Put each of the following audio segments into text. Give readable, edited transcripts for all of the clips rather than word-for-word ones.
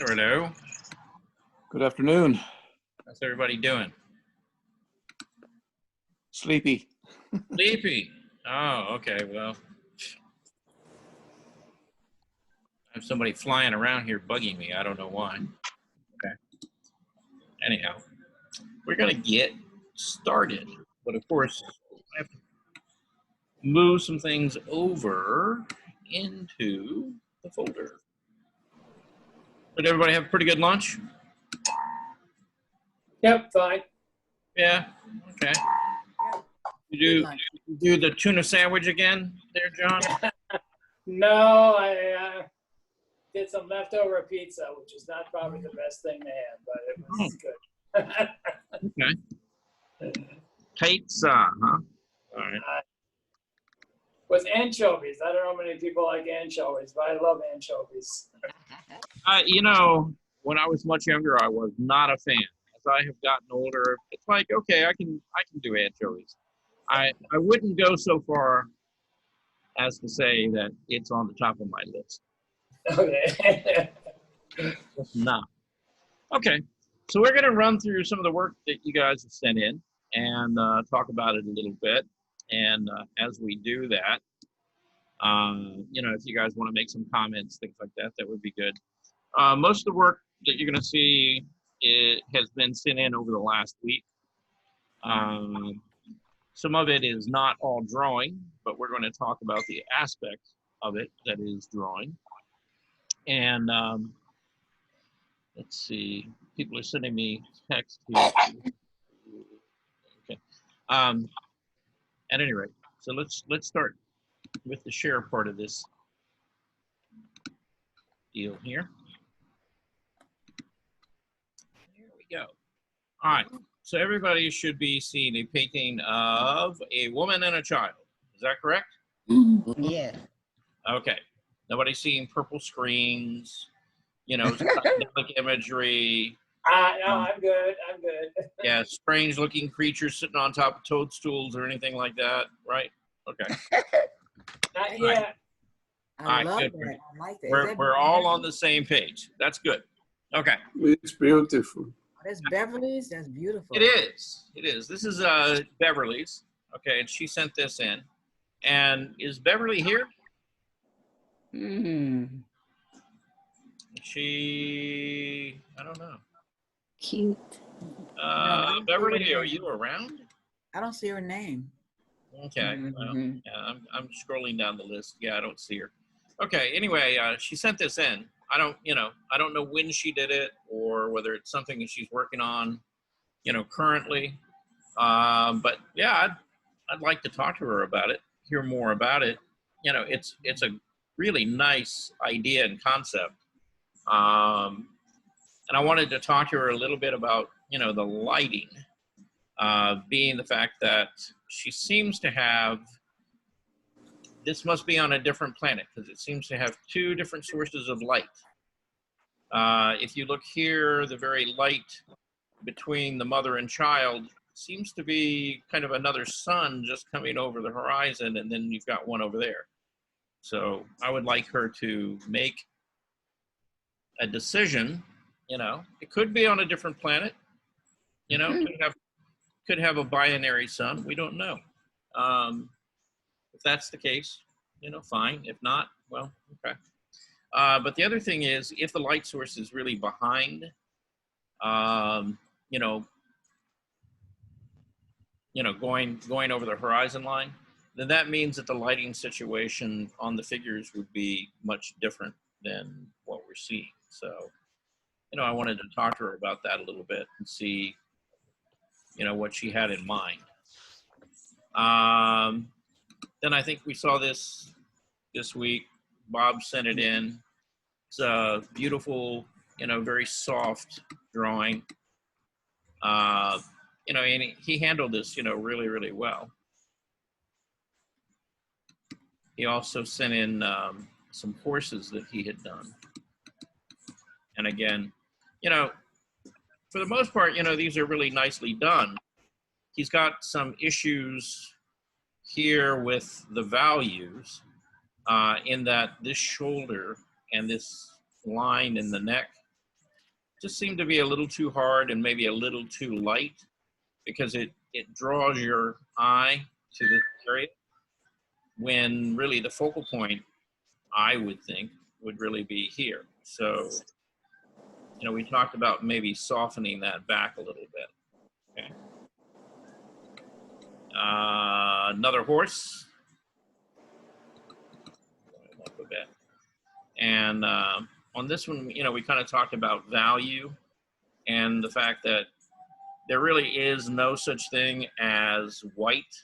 Hello. Good afternoon. How's everybody doing? Sleepy. Sleepy. Oh, okay. Well, I have somebody flying around here bugging me. I don't know why. Okay. Anyhow, we're going to get started. But of course, I have to move some things over into the folder. Did everybody have a pretty good lunch? Yep, fine. Yeah. Okay. You do the tuna sandwich again there, John? No, I did some leftover pizza, which is not probably the best thing to have, but it was good. Okay. Pizza, huh? All right. With anchovies. I don't know how many people like anchovies, but I love anchovies. You know, when I was much younger, I was not a fan. As I have gotten older, it's like, okay, I can do anchovies. I wouldn't go so far as to say that it's on the top of my list. Okay. It's not. Okay, so we're going to run through some of the work that you guys have sent in and talk about it a little bit. And as we do that, you know, if you guys want to make some comments, things like that, that would be good. Most of the work that you're going to see has been sent in over the last week. Some of it is not all drawing, but we're going to talk about the aspects of it that is drawing. And let's see, people are sending me text here. Okay. At any rate, so let's start with the share part of this deal here. Here we go. All right. So everybody should be seeing a painting of a woman and a child. Is that correct? Yeah. Okay. Nobody's seeing purple screens, you know, psychedelic imagery. No, I'm good. I'm good. Yeah, strange looking creatures sitting on top of toadstools or anything like that, right? Okay. Not yet. I All right, love good. that. I like that. We're all on the same page. That's good. Okay. It's beautiful. That's Beverly's. That's beautiful. It is. It is. This is Beverly's. Okay, and she sent this in. And is Beverly here? She, I don't know. Cute. Beverly, are you around? I don't see her name. Okay. Well, yeah, I'm scrolling down the list. Yeah, I don't see her. Okay. Anyway, she sent this in. I don't know when she did it or whether it's something that she's working on, you know, currently. But yeah, I'd like to talk to her about it, hear more about it. You know, it's a really nice idea and concept. And I wanted to talk to her a little bit about, you know, the lighting, being the fact that she seems to have, this must be on a different planet because it seems to have two different sources of light. If you look here, the very light between the mother and child seems to be kind of another sun just coming over the horizon, and then you've got one over there. So I would like her to make a decision. You know, it could be on a different planet. You know, could have a binary sun. We don't know. If that's the case, you know, fine. If not, well, okay. But the other thing is, if the light source is really behind, you know, going over the horizon line, then that means that the lighting situation on the figures would be much different than what we're seeing. So, you know, I wanted to talk to her about that a little bit and see, you know, what she had in mind. Then I think we saw this week. Bob sent it in. It's a beautiful, you know, very soft drawing. You know, and he handled this, you know, really, really well. He also sent in some horses that he had done. And again, you know, for the most part, you know, these are really nicely done. He's got some issues here with the values in that this shoulder and this line in the neck just seemed to be a little too hard and maybe a little too light, because it draws your eye to this area, when really the focal point, I would think, would really be here. So, you know, we talked about maybe softening that back a little bit. Okay. Another horse. Up a bit. And on this one, you know, we kind of talked about value and the fact that there really is no such thing as white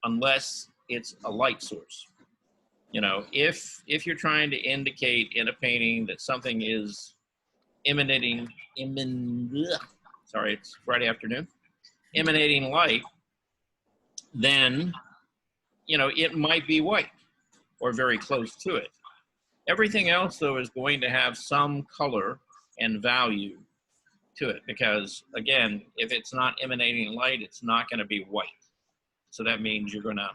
unless it's a light source. You know, if you're trying to indicate in a painting that something is sorry, it's Friday afternoon, emanating light, then, you know, it might be white or very close to it. Everything else, though, is going to have some color and value to it, because, again, if it's not emanating light, it's not going to be white. So that means you're going to,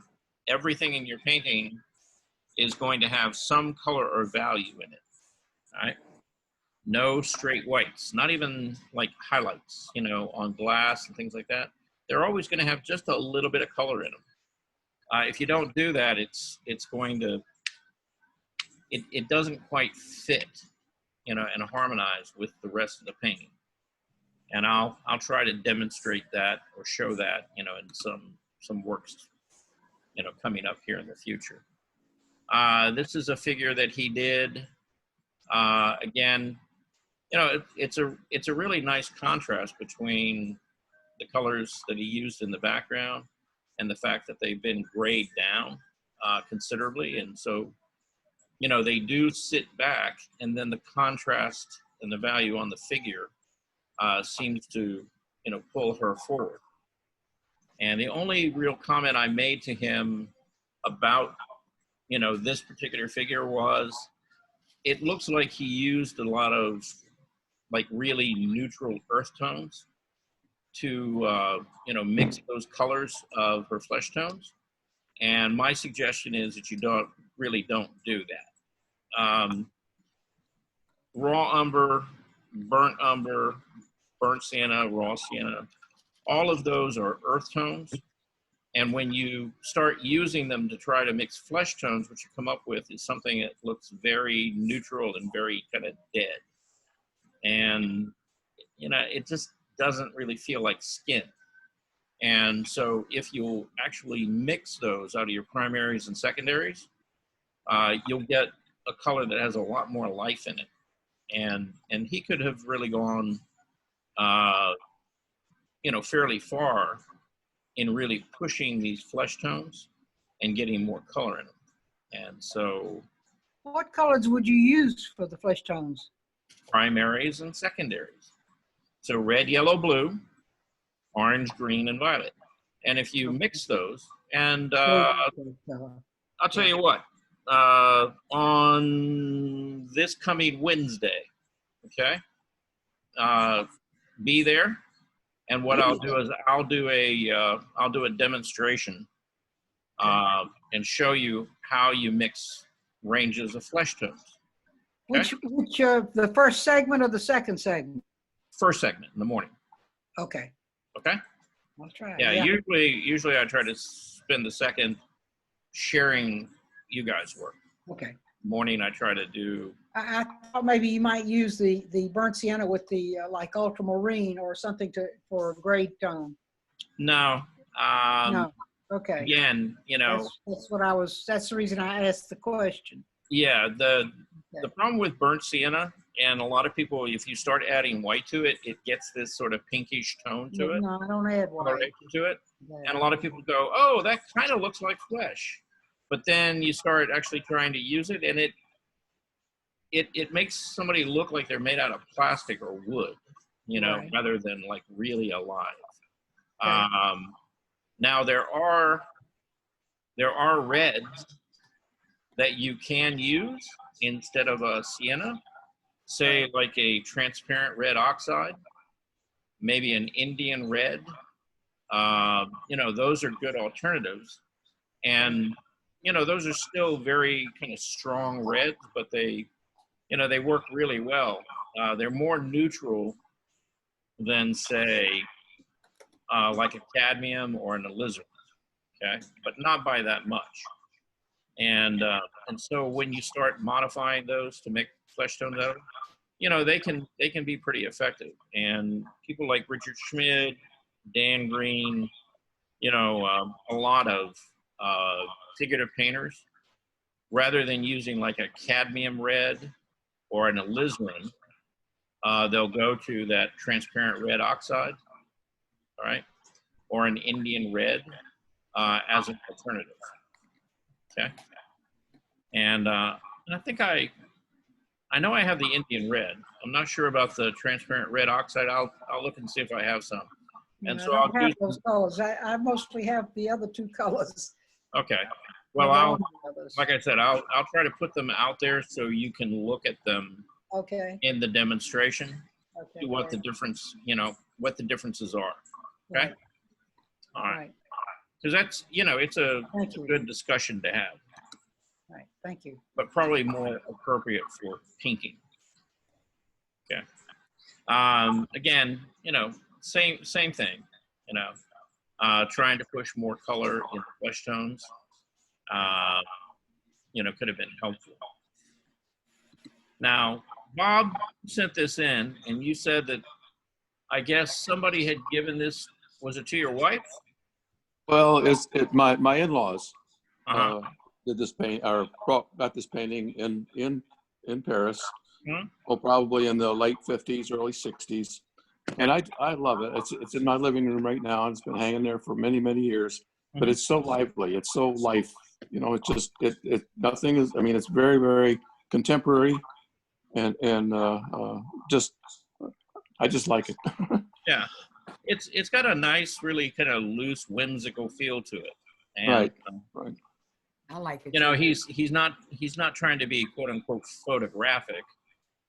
everything in your painting is going to have some color or value in it, all right? No straight whites, not even like highlights, you know, on glass and things like that. They're always going to have just a little bit of color in them. If you don't do that, it's going to, it doesn't quite fit, you know, and harmonize with the rest of the painting. And I'll try to demonstrate that or show that, you know, in some works, you know, coming up here in the future. This is a figure that he did. Again, you know, it's a really nice contrast between the colors that he used in the background and the fact that they've been grayed down considerably. And so, you know, they do sit back, and then the contrast and the value on the figure seems to, you know, pull her forward. And the only real comment I made to him about, you know, this particular figure was, it looks like he used a lot of like really neutral earth tones to, you know, mix those colors of her flesh tones. And my suggestion is that you don't do that. Raw umber, burnt sienna, raw sienna, all of those are earth tones. And when you start using them to try to mix flesh tones, what you come up with is something that looks very neutral and very kind of dead. And, you know, it just doesn't really feel like skin. And so if you'll actually mix those out of your primaries and secondaries, you'll get a color that has a lot more life in it. And he could have really gone, you know, fairly far in really pushing these flesh tones and getting more color in them. And so, What colors would you use for the flesh tones? primaries and secondaries. So red, yellow, blue, orange, green, and violet. And if you mix those, and I'll tell you what, on this coming Wednesday, okay, be there. And what I'll do is I'll do a demonstration and show you how you mix ranges of flesh tones. Okay? Which the first segment or the second segment? First segment in the morning. Okay, Okay. I'll try. Yeah. Usually I try to spend the second sharing you guys' work. Okay. Morning I try to do. I thought maybe you might use the burnt sienna with the like ultramarine or something for gray tone. No. No. Okay. Again, you know. That's the reason I asked the question. Yeah. The problem with burnt sienna, and a lot of people, if you start adding white to it, it gets this sort of pinkish tone to it. No, I don't add white. Coloration to it. Yeah. And a lot of people go, oh, that kind of looks like flesh. But then you start actually trying to use it, and it makes somebody look like they're made out of plastic or wood, you know, Right. rather than like really alive. Okay. Now there are reds that you can use instead of a sienna, say like a transparent red oxide, maybe an Indian red. You know, those are good alternatives. And, you know, those are still very kind of strong reds, but they, you know, they work really well they're more neutral than, say, like a cadmium or an alizarin, okay? But not by that much. And so when you start modifying those to make flesh tones out of them, you know, they can be pretty effective. And people like Richard Schmid, Dan Green, you know, a lot of figurative painters, rather than using like a cadmium red or an alizarin, they'll go to that transparent red oxide, all right, or an Indian red as an alternative. Okay, and I think I know I have the Indian red. I'm not sure about the transparent red oxide. I'll look and see if I have some. And I so I'll don't have do. those colors. I mostly have the other two colors. Okay. Well, I I'll, don't have those. like I said, I'll try to put them out there so you can look at them Okay. in the demonstration, Okay. see what the difference, you know, what the differences are. Okay. Right, All right. right. Because that's, you know, it's a Thank you. good discussion to have, Right. Thank you. but probably more appropriate for pinking. Okay. Again, you know, same thing, you know, trying to push more color in the flesh tones, you know, could have been helpful. Now, Bob sent this in, and you said that, I guess somebody had given this, was it to your wife? Well, my in-laws Uh-huh. did this got this painting in Paris. Mhm. Well, probably in the late 50s, early 60s. And I love it. It's in my living room right now, and it's been hanging there for many, many years. But Mhm. it's so lively. It's so life. You know, it's just nothing is. I mean, it's very, very contemporary, and just I just like it. Yeah. It's got a nice, really kind of loose, whimsical feel to it. And, Right. I like it. you know, too. he's not trying to be quote unquote photographic,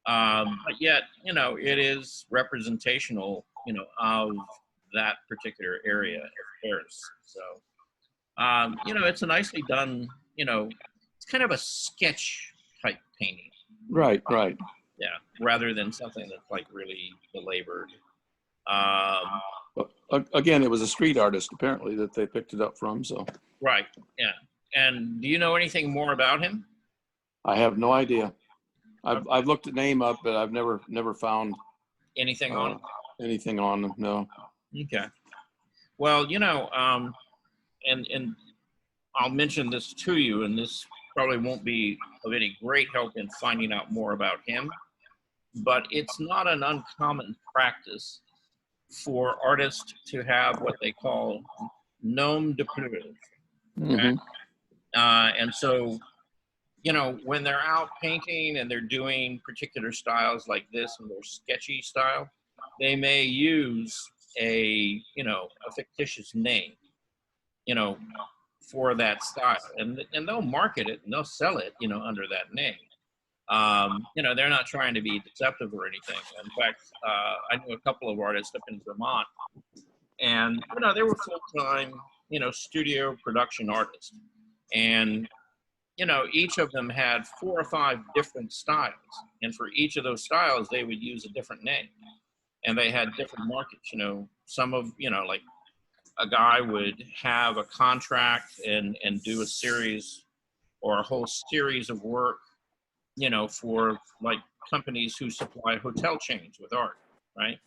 but yet, you know, it is representational, you know, of that particular area of Paris. So, you know, it's a nicely done, you know, it's kind of a sketch type painting. Right. Yeah. Rather than something that's like really belabored. But again, it was a street artist apparently that they picked it up from. So Right. Yeah. And do you know anything more about him? I have no idea. I've looked the name up, but I've never found Anything on him? anything on them. No. Okay. Well, you know, and I'll mention this to you, and this probably won't be of any great help in finding out more about him, but it's not an uncommon practice for artists to have what they call nom de plume. Mhm. And so, you know, when they're out painting and they're doing particular styles like this and their sketchy style, they may use a, you know, a fictitious name, you know, for that style, and they'll market it and they'll sell it, you know, under that name. You know, they're not trying to be deceptive or anything. In fact, I knew a couple of artists up in Vermont, and, you know, they were full-time, you know, studio production artists. And, you know, each of them had 4 or 5 different styles. And for each of those styles, they would use a different name. And they had different markets, you know, some of, you know, like a guy would have a contract and do a series or a whole series of work, you know, for like companies who supply hotel chains with art, right?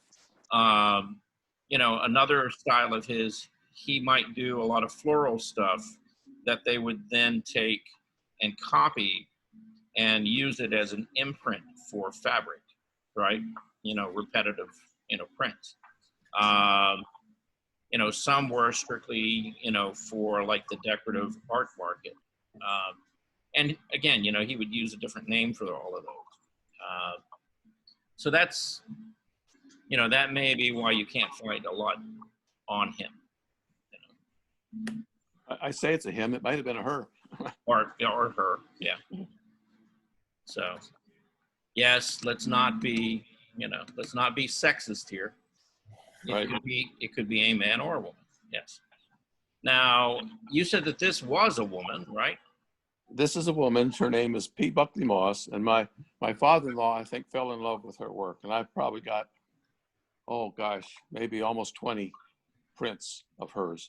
You know, another style of his, he might do a lot of floral stuff that they would then take and copy and use it as an imprint for fabric, right? You know, repetitive, you know, prints. You know, some were strictly, you know, for like the decorative art market. And again, you know, he would use a different name for all of those. So that's, you know, that may be why you can't find a lot on him. You know? I say it's a him. It might have been a her. Or her, yeah. So, yes, let's not be, you know, let's not be sexist here. Right. It could be a man or a woman. Yes. Now, you said that this was a woman, right? this is a woman. Her name is P. Buckley Moss, and my father-in-law, I think, fell in love with her work, and I've probably got, oh gosh, maybe almost 20 prints of hers.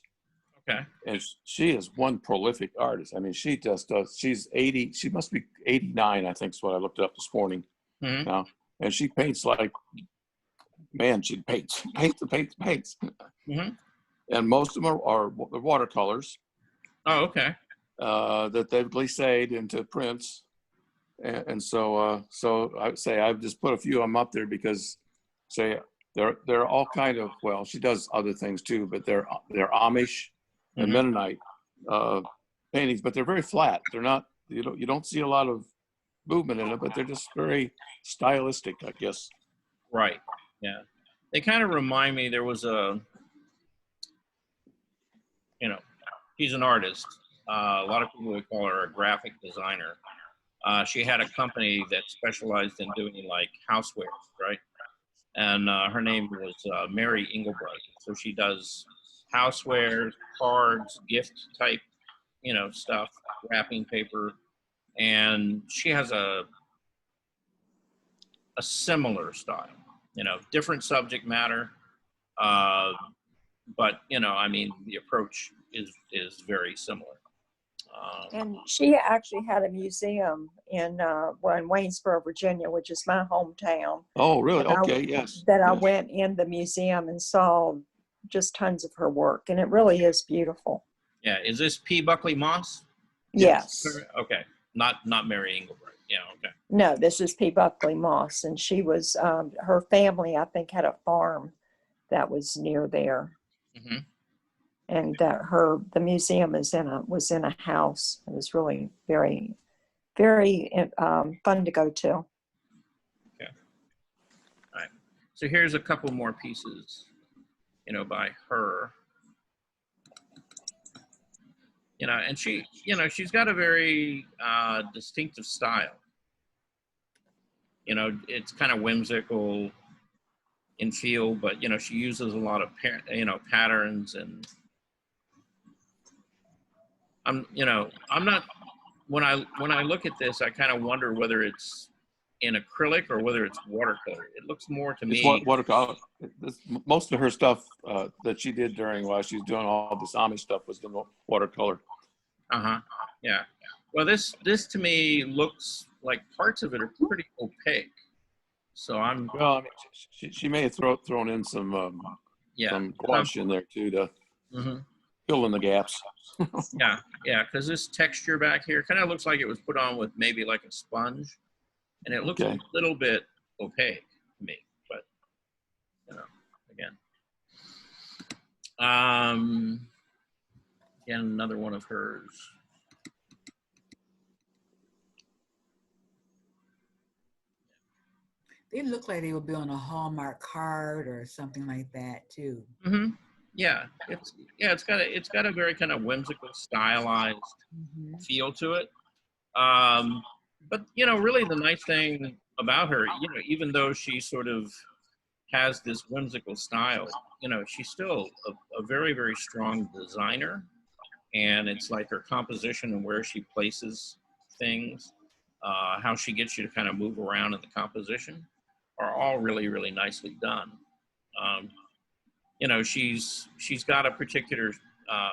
Okay. And she is one prolific artist. I mean, she just does. She's 80. She must be 89, I think is what I looked up this morning. Mhm. Now, and she paints like, man, she paints. Mhm. And most of them are watercolors Oh, okay. that they've glisséd into prints. And so I would say I've just put a few of them up there because, say, they're all kind of, well, she does other things too, but they're Amish and Mhm. Mennonite paintings, but they're very flat. They're not, you don't see a lot of movement in it, but they're just very stylistic, I guess. Right. Yeah. They kind of remind me, there was a, she's an artist. A lot of people would call her a graphic designer. She had a company that specialized in doing like housewares, right? And her name was Mary Engelbright. So she does housewares, cards, gift type, stuff, wrapping paper, and she has a similar style. Different subject matter, but I mean, the approach is very similar. And she actually had a museum in Waynesboro, Virginia, which is my hometown. Oh, really? And Okay, yes. I yes. went in the museum and saw just tons of her work, and it really is beautiful. Yeah, is this P. Buckley Moss? Yes. Okay, not Mary Engelbright. Yeah, okay. No, this is P. Buckley Moss, and she was her family, I think, had a farm that was near there. Mm-hmm. And the museum was in a house. It was really very, very fun to go to. Okay. All right. So here's a couple more pieces, by her. And she, she's got a very distinctive style. It's kind of whimsical in feel, but she uses a lot of patterns, and I'm not, when I look at this, I kind of wonder whether it's in acrylic or whether it's watercolor. It looks more to me. It's watercolor. Most of her stuff that she did while she's doing all this Amish stuff was the watercolor. Yeah. Well, this to me looks like parts of it are pretty opaque. So Well, I mean, she may have thrown in some gouache in there too to fill in the gaps. Yeah, because this texture back here kind of looks like it was put on with maybe like a sponge, and it looks a little bit opaque to me. But again, again, another one of hers. They look like they would be on a Hallmark card or something like that too. Mm-hmm. Yeah, it's got a very kind of whimsical, stylized feel to it. But really the nice thing about her, even though she sort of has this whimsical style, she's still a very, very strong designer. And it's like her composition and where she places things, how she gets you to kind of move around in the composition, are all really, really nicely done. She's got a particular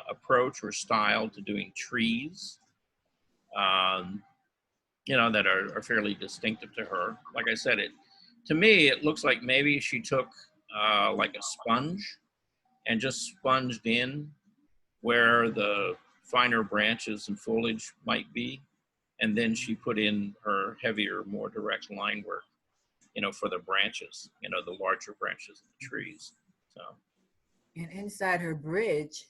approach or style to doing trees, that are fairly distinctive to her. Like I said, to me, it looks like maybe she took like a sponge and just sponged in where the finer branches and foliage might be. And then she put in her heavier, more direct line work, for the branches, the larger branches of the trees. So. And inside her bridge,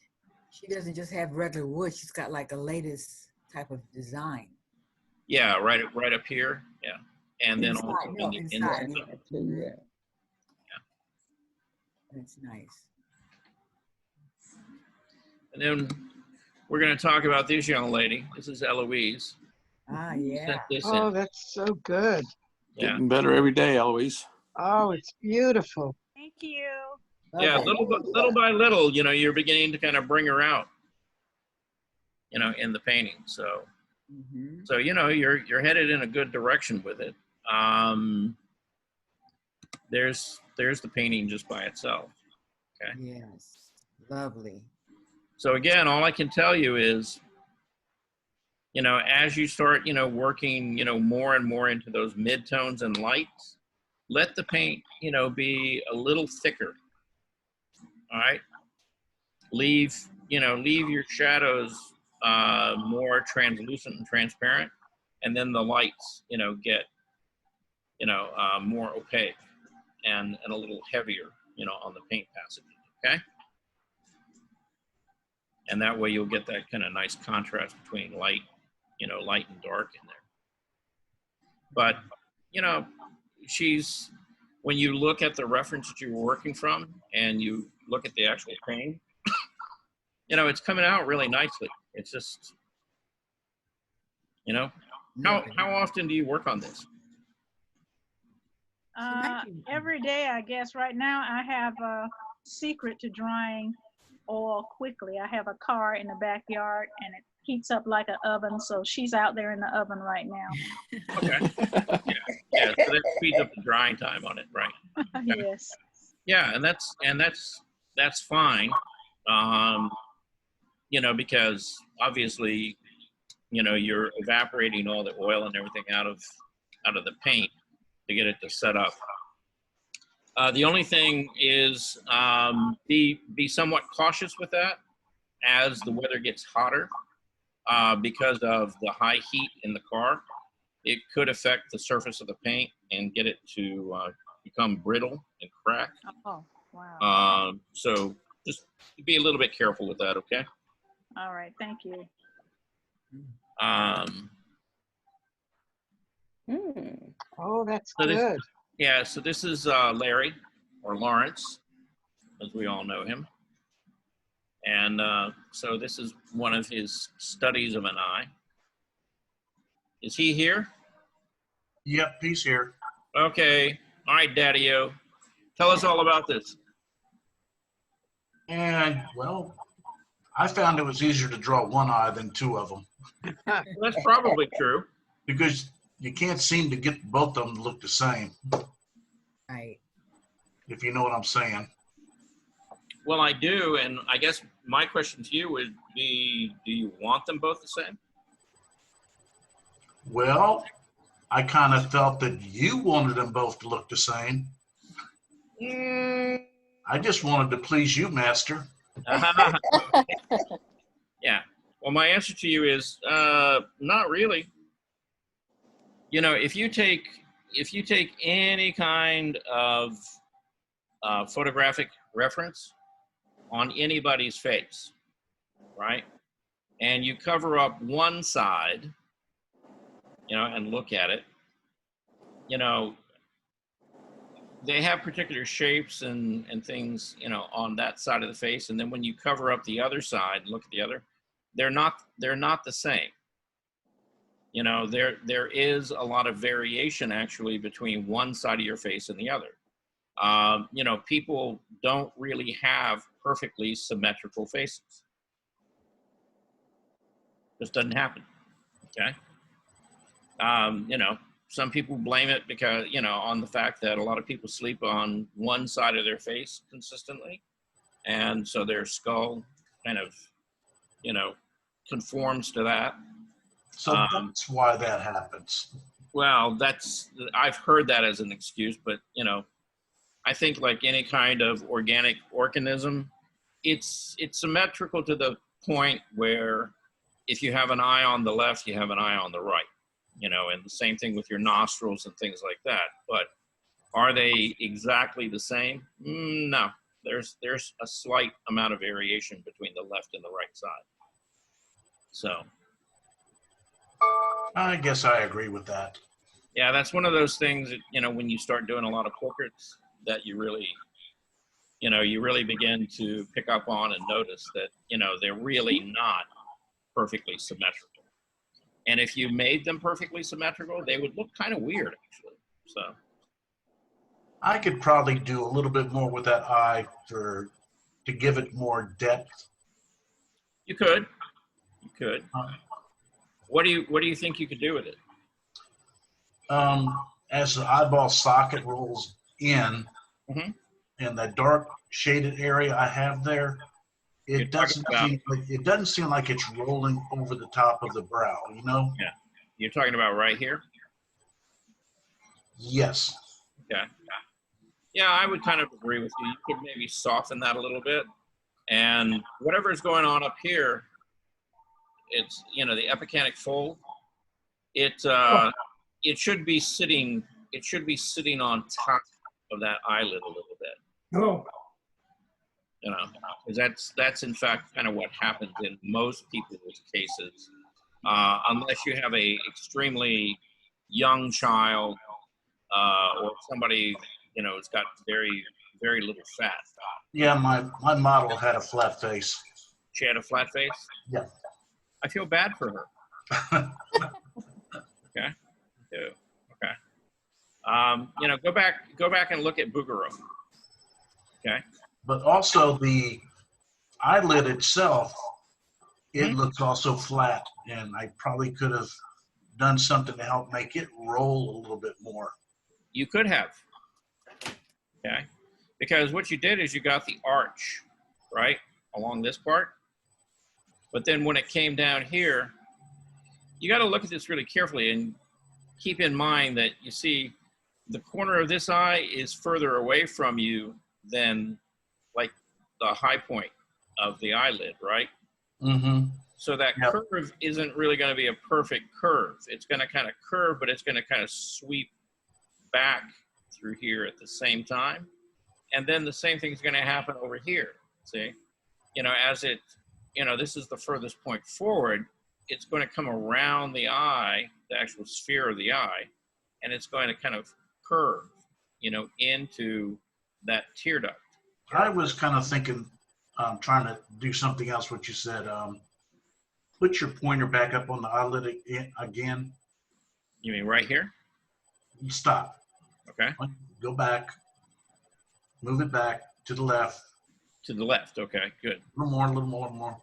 she doesn't just have regular wood. She's got like a latest type of design. Yeah, right up here. Yeah, and then inside, also no, inside. Yeah. That's nice. And then we're going to talk about this young lady. This is Eloise. Ah, yeah. Oh, that's so good. Yeah. Getting better every day, Eloise. Oh, it's beautiful. Thank you. Yeah, little by little, you're beginning to kind of bring her out, in the painting. So, Mhm. So, you're headed in a good direction with it. There's the painting just by itself. Okay. Yes. Lovely. So again, all I can tell you is, as you start, working, more and more into those midtones and lights, let the paint, be a little thicker. All right. Leave your shadows more translucent and transparent, and then the lights, get, more opaque and a little heavier, on the paint passages. Okay. And that way you'll get that kind of nice contrast between light and dark in there. But, when you look at the reference that you were working from and you look at the actual painting, it's coming out really nicely. It's just, how often do you work on this? Every day, I guess. Right now, I have a secret to drying oil quickly. I have a car in the backyard, and it heats up like an oven. So she's out there in the oven right now. Okay. Yeah. So that speeds up the drying time on it, right? Okay. Yes. Yeah, and that's fine. Because obviously, you're evaporating all the oil and everything out of the paint to get it to set up. The only thing is be somewhat cautious with that as the weather gets hotter because of the high heat in the car. It could affect the surface of the paint and get it to become brittle and crack. Oh, wow. So just be a little bit careful with that, okay? All right. Thank you. Oh, that's So this- good. Yeah, so this is Larry, or Lawrence, as we all know him. And so this is one of his studies of an eye. Is he here? Yep, he's here. Okay. All right, Daddy-O. Tell us all about this. And, well, I found it was easier to draw one eye than two of them Well, that's probably true. because you can't seem to get both of them to look the same, Right. if you know what I'm saying. Well, I do, and I guess my question to you would be, do you want them both the same? Well, I kind of felt that you wanted them both to look the same. I just wanted to please you, Master. Yeah. Well, my answer to you is not really. If you take any kind of photographic reference on anybody's face, right, and you cover up one side, and look at it, they have particular shapes and things, on that side of the face. And then when you cover up the other side and look at the other, they're not the same. There is a lot of variation actually between one side of your face and the other. People don't really have perfectly symmetrical faces. Just doesn't happen. Okay. Some people blame it because, on the fact that a lot of people sleep on one side of their face consistently. And so their skull kind of, conforms to that. So that's why that happens. Well, I've heard that as an excuse, but, I think like any kind of organic organism, it's symmetrical to the point where if you have an eye on the left, you have an eye on the right. And the same thing with your nostrils and things like that. But are they exactly the same? No, there's a slight amount of variation between the left and the right side. So. I guess I agree with that. Yeah, that's one of those things that, when you start doing a lot of portraits that you really begin to pick up on and notice that, they're really not perfectly symmetrical. And if you made them perfectly symmetrical, they would look kind of weird, actually. So I could probably do a little bit more with that eye to give it more depth. you could. What do you think you could do with it? As the eyeball socket rolls in, Mhm. in that dark shaded area I have there, You're it talking doesn't seem like it's rolling over the top of the brow, you know? Yeah. You're talking about right here? Yes. Okay. Yeah, I would kind of agree with you. You could maybe soften that a little bit. And whatever is going on up here, it's, you know, the epicanic fold, it should be sitting on top of that eyelid a little bit. Oh. You know, because that's in fact kind of what happens in most people's cases, unless you have a extremely young child or somebody, you know, it's got very, very little fat. Yeah, my model had a flat face. She had a flat face? Yeah. I feel bad for her. Okay. Yeah. Okay. You know, go back and look at Bouguereau. Okay. But also the eyelid itself, it looks also flat, and I probably could have done something to help make it roll a little bit more. You could have. Okay. Because what you did is you got the arch, right, along this part. But then when it came down here, you got to look at this really carefully and keep in mind that, you see, the corner of this eye is further away from you than like the high point of the eyelid, right? Mm-hmm. So that Yep. curve isn't really going to be a perfect curve. It's going to kind of curve, but it's going to kind of sweep back through here at the same time. And then the same thing is going to happen over here. See, you know, as it, you know, this is the furthest point forward, it's going to come around the eye, the actual sphere of the eye, and it's going to kind of curve, you know, into that tear duct. I was kind of thinking, trying to do something else, what you said. Put your pointer back up on the eyelid again. You mean right here? You stop. Okay. Go back. Move it back to the left. To the left. Okay, good. A little more, a little more, a little more.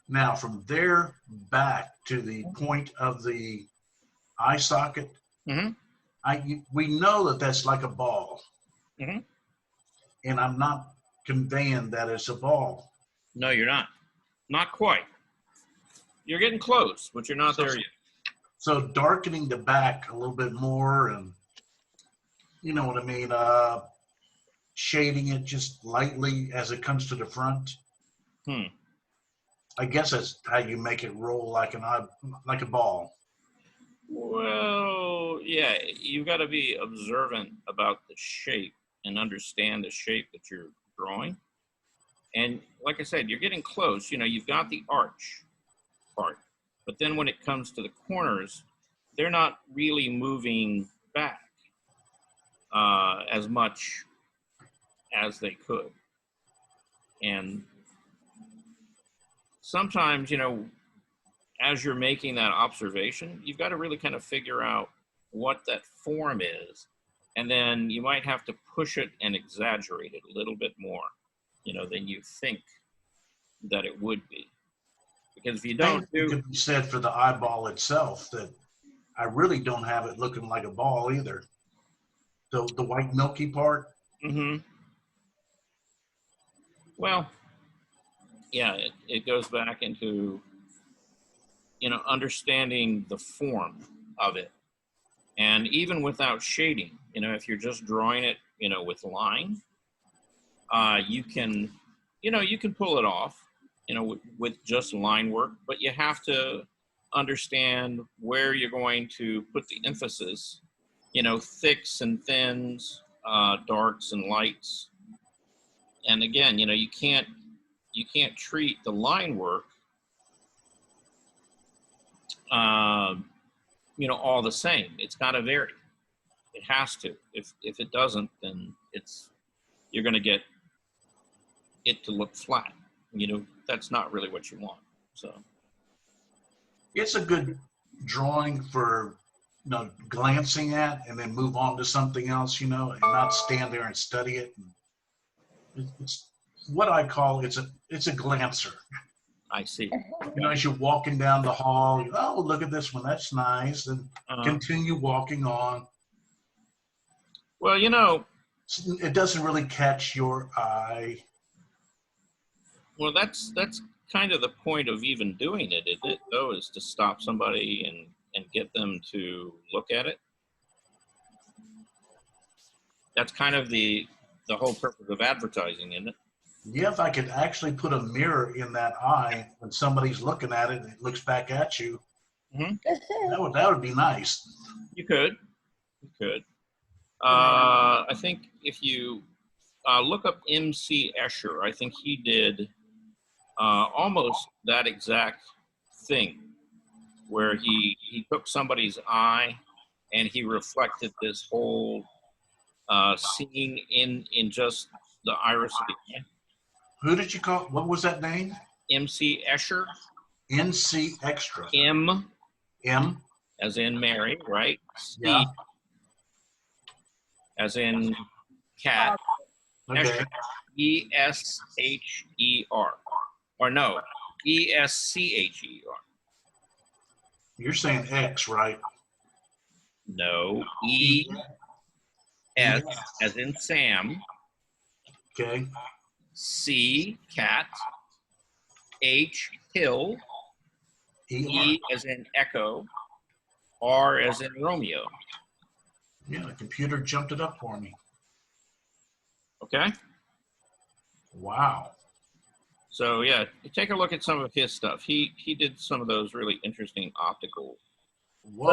Now, from there back to the point of the eye socket, Mm-hmm. we know that that's like a ball. Mhm. And I'm not conveying that it's a ball. No, you're not. Not quite. You're getting close, but you're not there yet. So darkening the back a little bit more, and you know what I mean, shading it just lightly as it comes to the front. I guess that's how you make it roll like like a ball. Well, yeah, you've got to be observant about the shape and understand the shape that you're drawing. And like I said, you're getting close. You know, you've got the arch part, but then when it comes to the corners, they're not really moving back as much as they could. And sometimes, you know, as you're making that observation, you've got to really kind of figure out what that form is. And then you might have to push it and exaggerate it a little bit more, you know, than you think that it would be. Because if you don't It could be said for the eyeball itself that I really don't have it looking like a ball either. The white milky part. Mm-hmm. Well, yeah, it goes back into, you know, understanding the form of it. And even without shading, you know, if you're just drawing it, you know, with line, you can pull it off, you know, with just line work, but you have to understand where you're going to put the emphasis, you know, thicks and thins, darks and lights. And again, you know, you can't treat the line work, you know, all the same. It's got to vary. It has to. If it doesn't, then you're going to get it to look flat. You know, that's not really what you want. So It's a good drawing for, you know, glancing at and then move on to something else, you know, and not stand there and study it. It's what I call it's a glancer. I see. You know, as you're walking down the hall, oh, look at this one, that's nice, and continue walking on. Well, you know, It doesn't really catch your eye. well, that's kind of the point of even doing it, isn't it? Though, is to stop somebody and get them to look at it. That's kind of the whole purpose of advertising, isn't it? Yeah, if I could actually put a mirror in that eye when somebody's looking at it and it looks back at you, that would be nice. You could. I think if you look up MC Escher, I think he did almost that exact thing, where he took somebody's eye and he reflected this whole scene in just the iris of the eye. Who did you call? What was that name? MC Escher. NC Extra. M M. as in Mary, right? C Yeah. as in cat. Okay. Escher. ESHER. Or no, ESCHER. You're saying X, right? No, E S as in Sam. Okay. C cat. H hill. E as in echo. R as in Romeo. Yeah, the computer jumped it up for me. Okay. Wow. So yeah, take a look at some of his stuff. He did some of those really interesting optical. Whoa.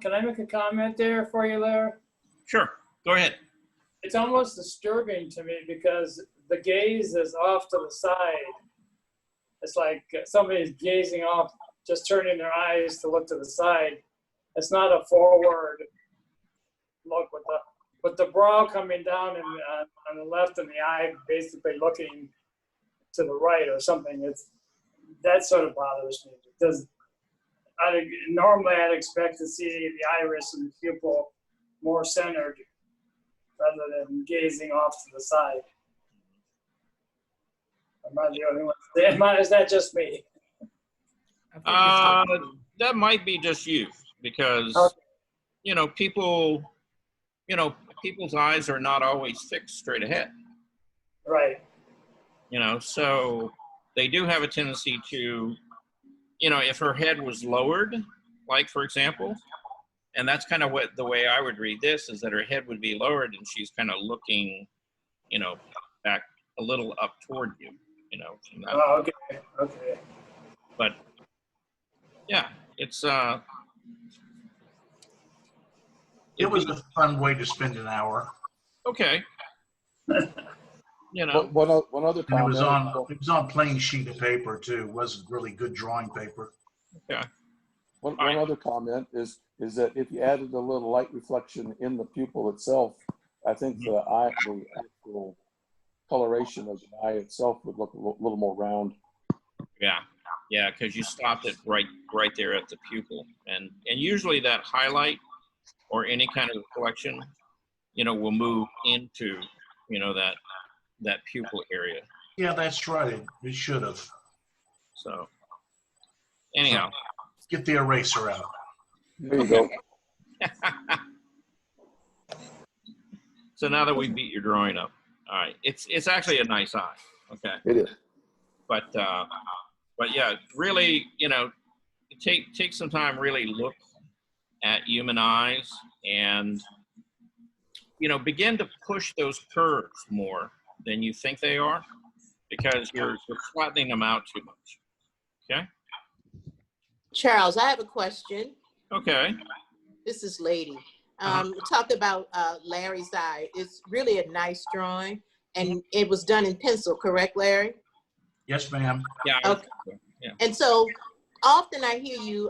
Can I make a comment there for you, Larry? Sure, go ahead. It's almost disturbing to me because the gaze is off to the side. It's like somebody's gazing off, just turning their eyes to look to the side. It's not a forward look with the brow coming down and on the left and the eye basically looking to the right or something. That sort of bothers me because normally I'd expect to see the iris and the pupil more centered rather than gazing off to the side. Am I the only one? Is that just me? That might be just you because people's eyes are not always fixed straight ahead. Right. So they do have a tendency to, if her head was lowered, like for example, and that's kind of what the way I would read this is that her head would be lowered and she's kind of looking, back a little up toward you, from that. Oh, okay. But yeah, it's It was a fun way to spend an hour. okay. One other And comment. it was on plain sheet of paper too. It wasn't really good drawing paper. Okay. One other comment is that if you added a little light reflection in the pupil itself, I think the actual coloration of the eye itself would look a little more round. Yeah, because you stopped it right there at the pupil, and usually that highlight or any kind of reflection, will move into, that pupil area. Yeah, that's right. It should have. So, anyhow. Get the eraser out. There you go. So now that we beat your drawing up, all right, it's actually a nice eye. Okay. It is. But yeah, really, take some time, really look at human eyes and, begin to push those curves more than you think they are because you're flattening them out too much. Okay. Charles, I have a question. Okay. This is Lady. Talk about Larry's eye. It's really a nice drawing, and it was done in pencil, correct, Larry? Yes, ma'am. Yeah. Okay. Yeah. And so often I hear you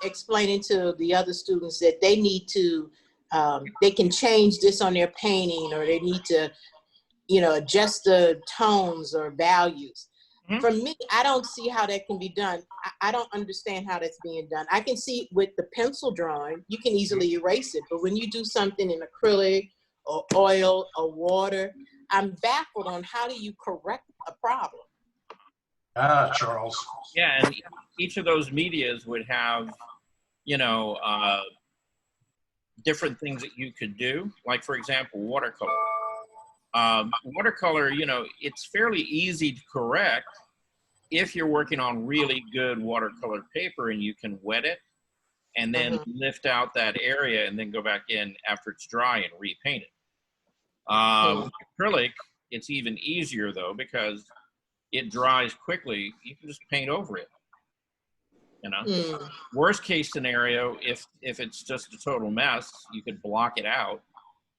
explaining to the other students that they need to, they can change this on their painting, or they need to, adjust the tones or values. Mm-hmm. For me, I don't see how that can be done. I don't understand how that's being done. I can see with the pencil drawing, you can easily erase it. But when you do something in acrylic or oil or water, I'm baffled on how do you correct a problem. Ah, Charles. Yeah, and each of those medias would have, you know, different things that you could do. Like, for example, watercolor. Watercolor, you know, it's fairly easy to correct if you're working on really good watercolor paper and you can wet it and then lift out that area and then go back in after it's dry and repaint it. Acrylic, it's even easier though, because it dries quickly. You can just paint over it. You know, worst case scenario, if it's just a total mess, you could block it out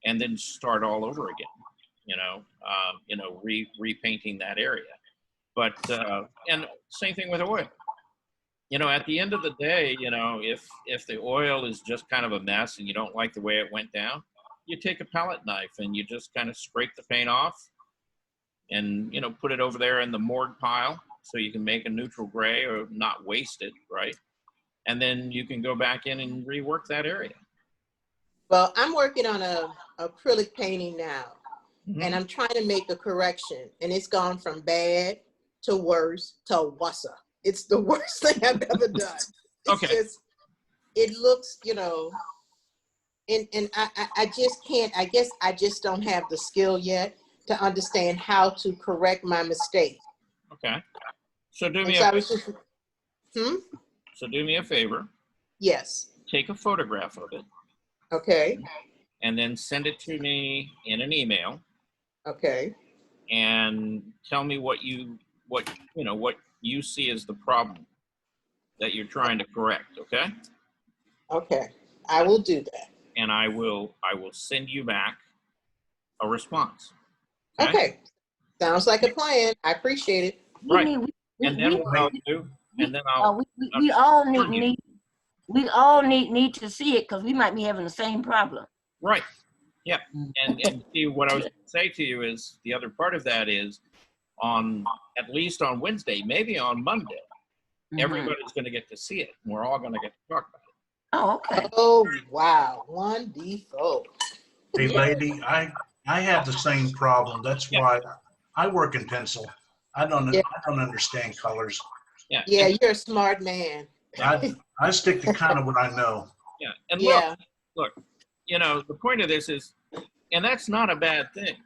and then start all over again. You know, repainting that area. But and same thing with oil. You know, at the end of the day, you know, if the oil is just kind of a mess and you don't like the way it went down, you take a palette knife and you just kind of scrape the paint off and, you know, put it over there in the morgue pile so you can make a neutral gray or not waste it, right? And then you can go back in and rework that area. Well, I'm working on a acrylic painting now, and I'm trying to make a correction, and it's gone from bad to worse to wusser. It's the worst thing I've ever done. It's just, it looks, you know, and I just can't, I guess I just don't have the skill yet to understand how to correct my mistake. Okay. So do me So do me a favor. Yes. Take a photograph of it. Okay. And then send it to me in an email. Okay. And tell me what you see as the problem that you're trying to correct, okay? Okay. I will do that. And I will send you back a response. Okay. Sounds like a plan. I appreciate it. Right. And then what I'll do, and then I'll we all need to see it because we might be having the same problem. Right. Yeah. And see, what I was going to say to you is the other part of that is at least on Wednesday, maybe on Monday, everybody's going to get to see it. And we're all going to get to talk about it. Oh, okay. Oh, wow. Wonderful. Hey, lady, I have the same problem. That's why I work in pencil. I don't understand colors. Yeah. Yeah, you're a smart man. I stick to kind of what I know. Yeah. And Yeah. look, you know, the point of this is, and that's not a bad thing.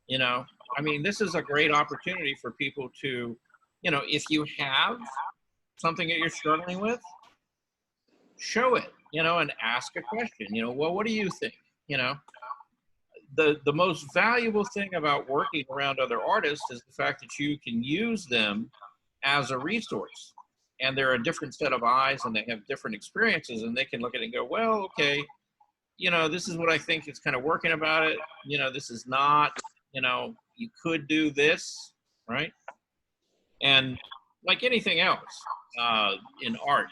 You know, I mean, this is a great opportunity for people to, you know, if you have something that you're struggling with, show it, you know, and ask a question, you know, well, what do you think? You know, the most valuable thing about working around other artists is the fact that you can use them as a resource. And they're a different set of eyes and they have different experiences and they can look at it and go, well, okay, you know, this is what I think is kind of working about it. You know, this is not, you know, you could do this, right? And like anything else in art,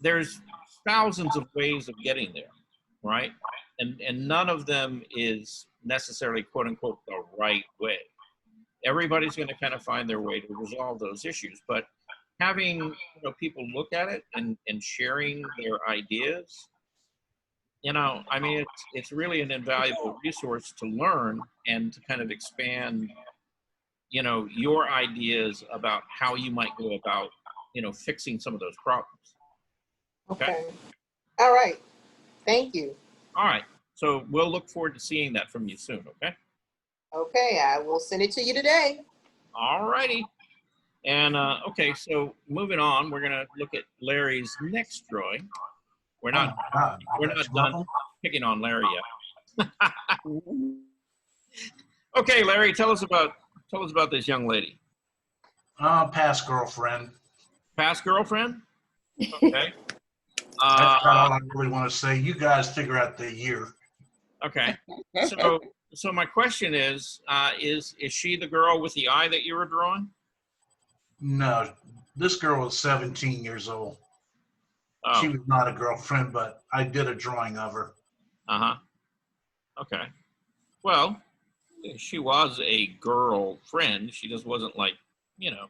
there's thousands of ways of getting there, right? And none of them is necessarily, quote unquote, the right way. Everybody's going to kind of find their way to resolve those issues. But having, you know, people look at it and sharing their ideas, you know, I mean, it's really an invaluable resource to learn and to kind of expand, you know, your ideas about how you might go about, you know, fixing some of those problems. Okay. All right. Thank you. All right. So we'll look forward to seeing that from you soon, okay? Okay, I will send it to you today. All righty. And, okay, so moving on, we're going to look at Larry's next drawing. We're not done picking on Larry yet. Okay, Larry, tell us about this young lady. Past girlfriend. Past girlfriend? Okay. That's all I really want to say. You guys figure out the year. Okay. So my question is she the girl with the eye that you were drawing? No, this girl was 17 years old. Oh. She was not a girlfriend, but I did a drawing of her. Uh-huh. Okay. Well, she was a girlfriend. She just wasn't like, you know,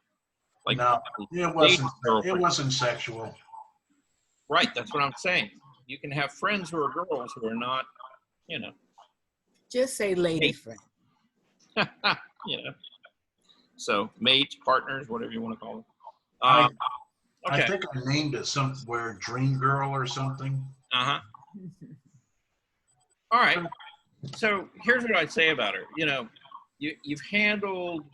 like. No, it wasn't sexual. Right, that's what I'm saying. You can have friends who are girls who are not, you know. Just say lady friend. You know. So mates, partners, whatever you want to call them. I Okay. think I named it somewhere Dream Girl or something. Uh-huh. All right. So here's what I'd say about her. You know, you've handled,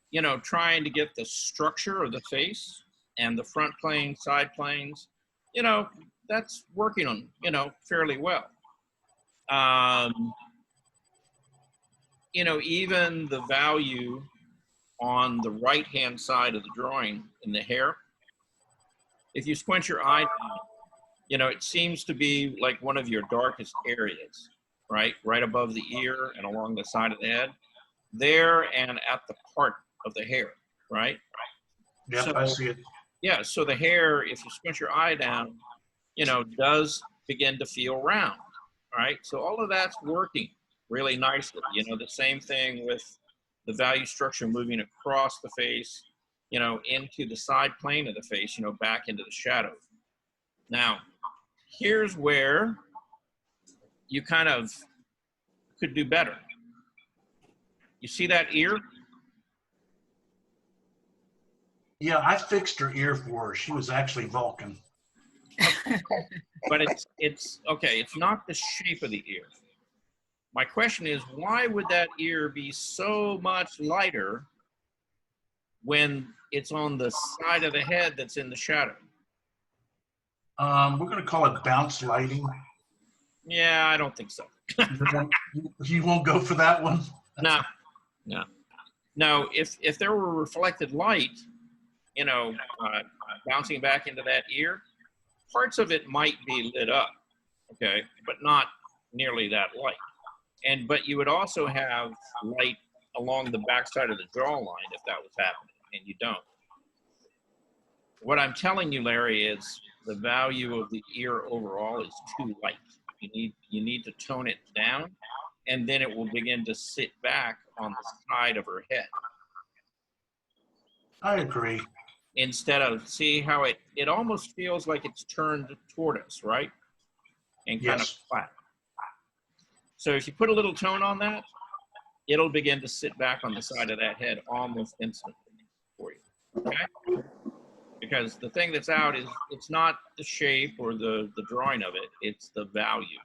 you know, trying to get the structure of the face and the front plane, side planes. You know, that's working on, you know, fairly well. You know, even the value on the right-hand side of the drawing in the hair, if you squint your eye down, you know, it seems to be like one of your darkest areas, right? Right above the ear and along the side of the head, there and at the part of the hair, right? Yep, So, I see it. yeah, so the hair, if you squint your eye down, you know, does begin to feel round, right? So all of that's working really nicely. You know, the same thing with the value structure moving across the face, you know, into the side plane of the face, you know, back into the shadow. Now, here's where you kind of could do better. You see that ear? Yeah, I fixed her ear for her. She was actually Vulcan. But it's okay, it's not the shape of the ear. My question is, why would that ear be so much lighter when it's on the side of the head that's in the shadow? We're going to call it bounce lighting. Yeah, I don't think so. You won't go for that one? No, no. Now, if there were reflected light, you know, bouncing back into that ear, parts of it might be lit up, okay, but not nearly that light. But you would also have light along the backside of the jawline if that was happening, and you don't. What I'm telling you, Larry, is the value of the ear overall is too light. You need to tone it down, and then it will begin to sit back on the side of her head. I agree. Instead of, see how it almost feels like it's turned toward us, right? And kind of Yes. flat. So if you put a little tone on that, it'll begin to sit back on the side of that head almost instantly for you, okay? Because the thing that's out is, it's not the shape or the drawing of it, it's the value.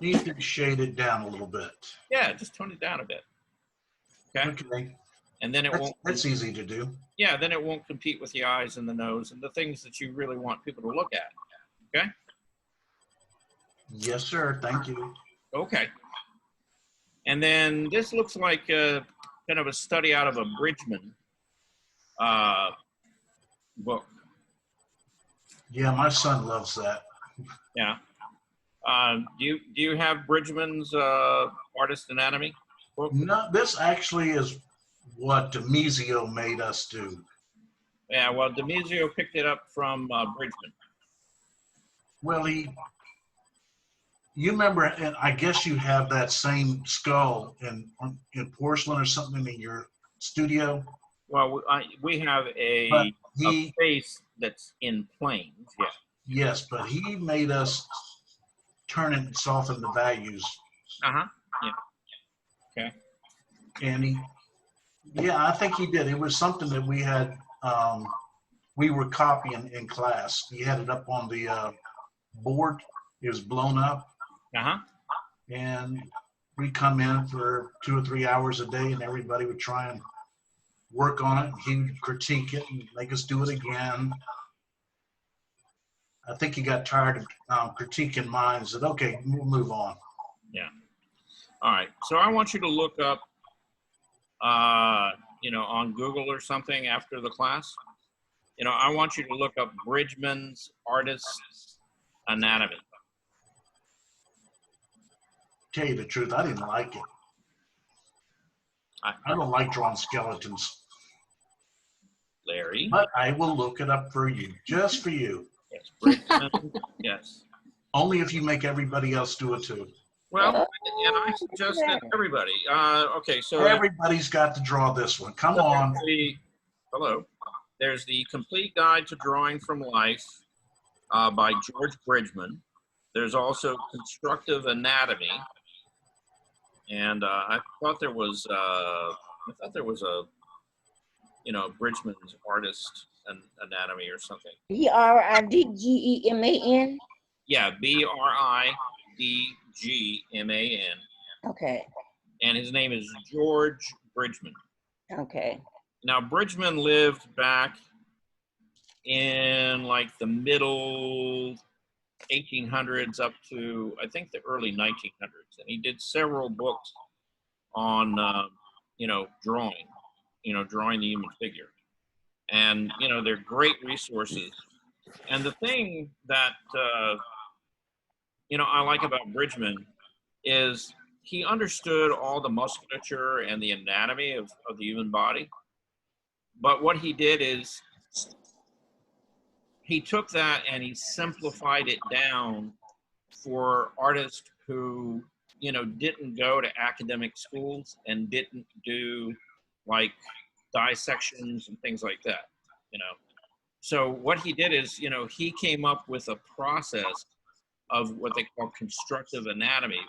Need to shade it down a little bit. Yeah, just tone it down a bit, okay? Okay. And then it won't. That's easy to do. Yeah, then it won't compete with the eyes and the nose and the things that you really want people to look at, okay? Yes, sir. Thank you. Okay. And then this looks like kind of a study out of a Bridgman book. Yeah, my son loves that. Yeah. Do you have Bridgman's Artist Anatomy book? No, this actually is what Demizio made us do. Yeah, well, Demizio picked it up from Bridgman. Well, you remember, and I guess you have that same skull in porcelain or something in your studio. Well, we have a face that's in planes, yeah. Yes, but he made us turn it and soften the values. Uh-huh, yeah. Okay. And yeah, I think he did. It was something that we had, we were copying in class. He had it up on the board. It was blown up. Uh-huh. And we'd come in for 2 or 3 hours a day, and everybody would try and work on it. He would critique it and make us do it again. I think he got tired of critiquing mine and said, okay, we'll move on. Yeah. All right. So I want you to look up, you know, on Google or something after the class. You know, I want you to look up Bridgman's Artist Anatomy. Tell you the truth, I didn't like it. I don't like drawing skeletons. Larry. But I will look it up for you, just for you. Yes, Bridgman. Yes. Only if you make everybody else do it too. Well, and I suggested everybody. Okay, so Everybody's got to draw this one. Come on. Hello. There's the Complete Guide to Drawing from Life by George Bridgman. There's also Constructive Anatomy. And I thought there was thought there was a, Bridgman's artist anatomy or something. BRIDGEMAN? Yeah, BRIDGMAN. Okay, And his name is George Bridgman. okay. Now, Bridgman lived back in like the middle 1800s up to, I think, the early 1900s. And he did several books on, drawing the human figure. And, they're great resources. And the thing that, I like about Bridgman is he understood all the musculature and the anatomy of the human body. But what he did is he took that and he simplified it down for artists who, didn't go to academic schools and didn't do like dissections and things like that, So what he did is, he came up with a process of what they call constructive anatomy,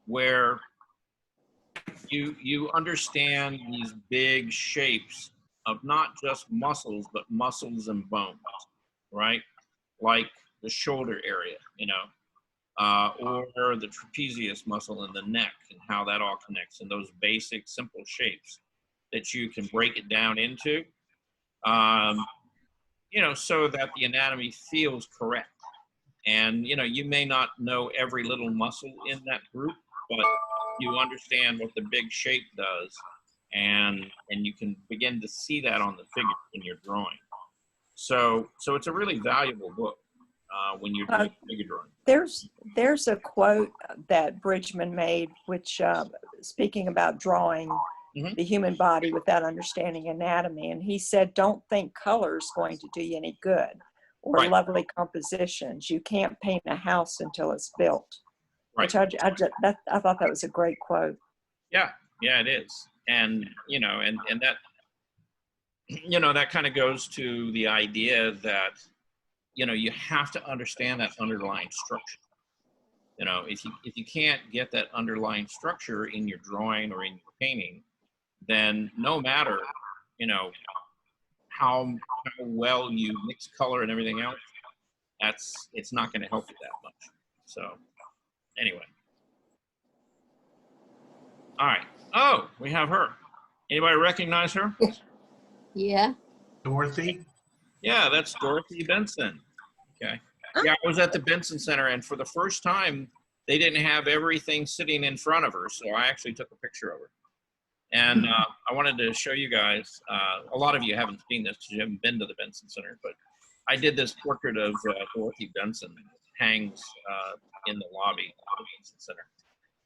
where you understand these big shapes of not just muscles, but muscles and bones, right? Like the shoulder area, or the trapezius muscle in the neck and how that all connects, and those basic simple shapes that you can break it down into, so that the anatomy feels correct. And, you may not know every little muscle in that group, but you understand what the big shape does, and you can begin to see that on the figure when you're drawing. So it's a really valuable book when you're doing figure drawing. There's a quote that Bridgman made, which speaking about drawing the human body without understanding anatomy, and he said, "Don't think color is going to do you any good, or Right. lovely compositions. You can't paint a house until it's built." Right. Which I thought that was a great quote. Yeah, it is. And, and that, that kind of goes to the idea that, you have to understand that underlying structure. If you can't get that underlying structure in your drawing or in your painting, then no matter, how well you mix color and everything else, it's not going to help you that much. So anyway. All right. Oh, we have her. Anybody recognize her? Yeah. Dorothy? Yeah, that's Dorothy Benson. Okay. Yeah, I was at the Benson Center, and for the first time, they didn't have everything sitting in front of her, so I actually took a picture of her. And I wanted to show you guys, a lot of you haven't seen this because you haven't been to the Benson Center, but I did this portrait of Dorothy Benson that hangs in the lobby of the Benson Center.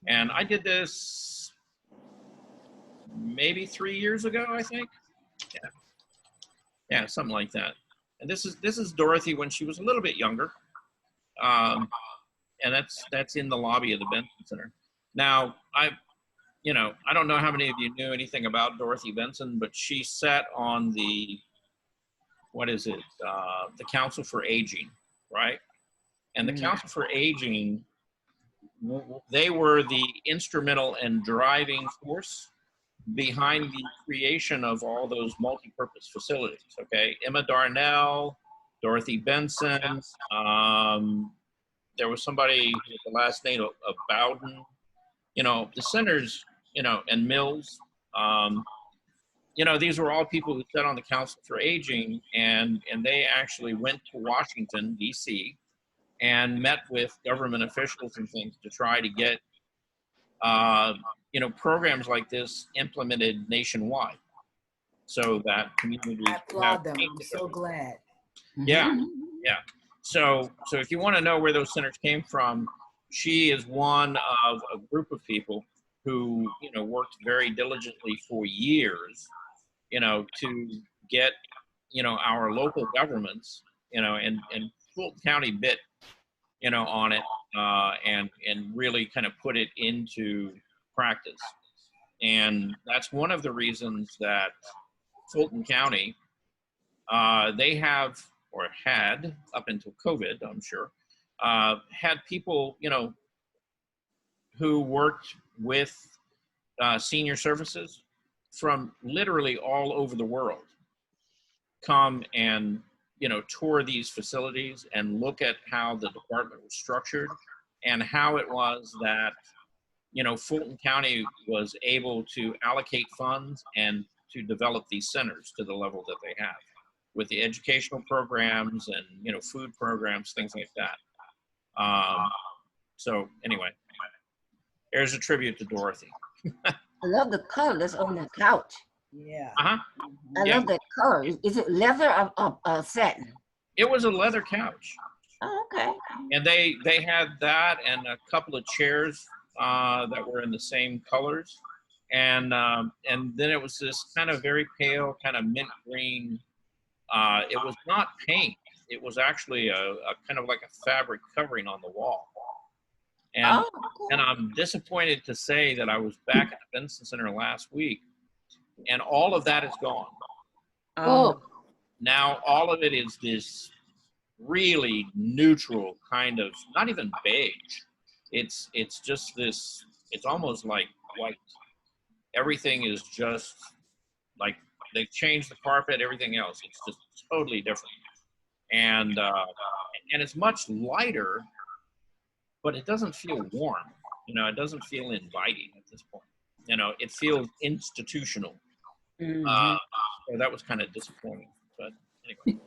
And I did this maybe 3 years ago, I think. Yeah, something like that. And this is Dorothy when she was a little bit younger. And that's in the lobby of the Benson Center. Now, I don't know how many of you knew anything about Dorothy Benson, but she sat on the, the Council for Aging, right? And the Council for Aging, they were the instrumental and driving force behind the creation of all those multi-purpose facilities, okay? Emma Darnell, Dorothy Benson, there was somebody with the last name of Bowden, the centers, and Mills, these were all people who sat on the Council for Aging, and they actually went to Washington, D.C., and met with government officials and things to try to get, programs like this implemented nationwide, so that communities. I applaud them. I'm so glad. Yeah. So if you want to know where those centers came from, she is one of a group of people who, worked very diligently for years, to get, our local governments, and Fulton County bit, on it, and really kind of put it into practice. And that's one of the reasons that Fulton County, they have, or had up until COVID, I'm sure, had people, who worked with senior services from literally all over the world come and, you know, tour these facilities and look at how the department was structured and how it was that, you know, Fulton County was able to allocate funds and to develop these centers to the level that they have with the educational programs and, you know, food programs, things like that. So anyway, there's a tribute to Dorothy. I love the color that's on the couch. Yeah. Uh-huh. I Yeah. love that color. Is it leather or satin? It was a leather couch. Oh, okay. And they had that and a couple of chairs that were in the same colors. And then it was this kind of very pale, kind of mint green. It was not paint. It was actually a kind of like a fabric covering on the wall. And, and I'm disappointed to say that I was back at the Benson Center last week, and all of that is gone. Oh. Now all of it is this really neutral kind of, not even beige. It's just this, it's almost like white. Everything is just like, they've changed the carpet, everything else. It's just totally different. And it's much lighter, but it doesn't feel warm. You know, it doesn't feel inviting at this point. You know, it feels institutional. So that was kind of disappointing, but anyway.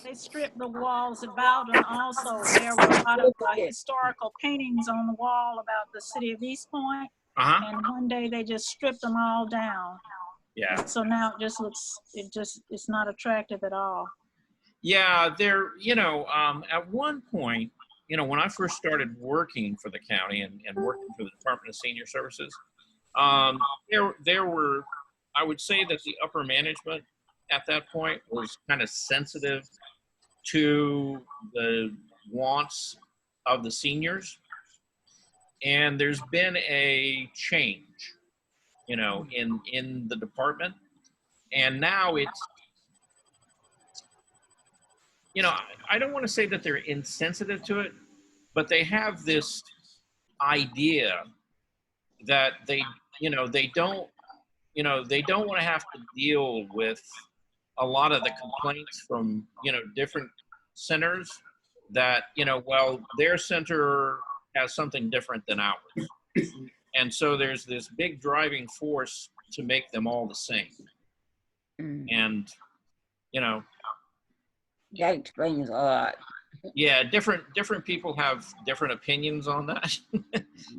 They stripped the walls about, and also there were a lot of historical paintings on the wall about the city of East Point. And one day they just stripped them all down. Yeah. So now it just looks, it's not attractive at all. Yeah, there, you know, at one point, you know, when I first started working for the county and working for the Department of Senior Services, there were, I would say that the upper management at that point was kind of sensitive to the wants of the seniors. And there's been a change, you know, in the department. And now it's, you know, I don't want to say that they're insensitive to it, but they have this idea that they, you know, they don't want to have to deal with a lot of the complaints from, you know, different centers that, you know, well, their center has something different than ours. And so there's this big driving force to make them all the same. And, you know, that explains a lot. Yeah, different people have different opinions on that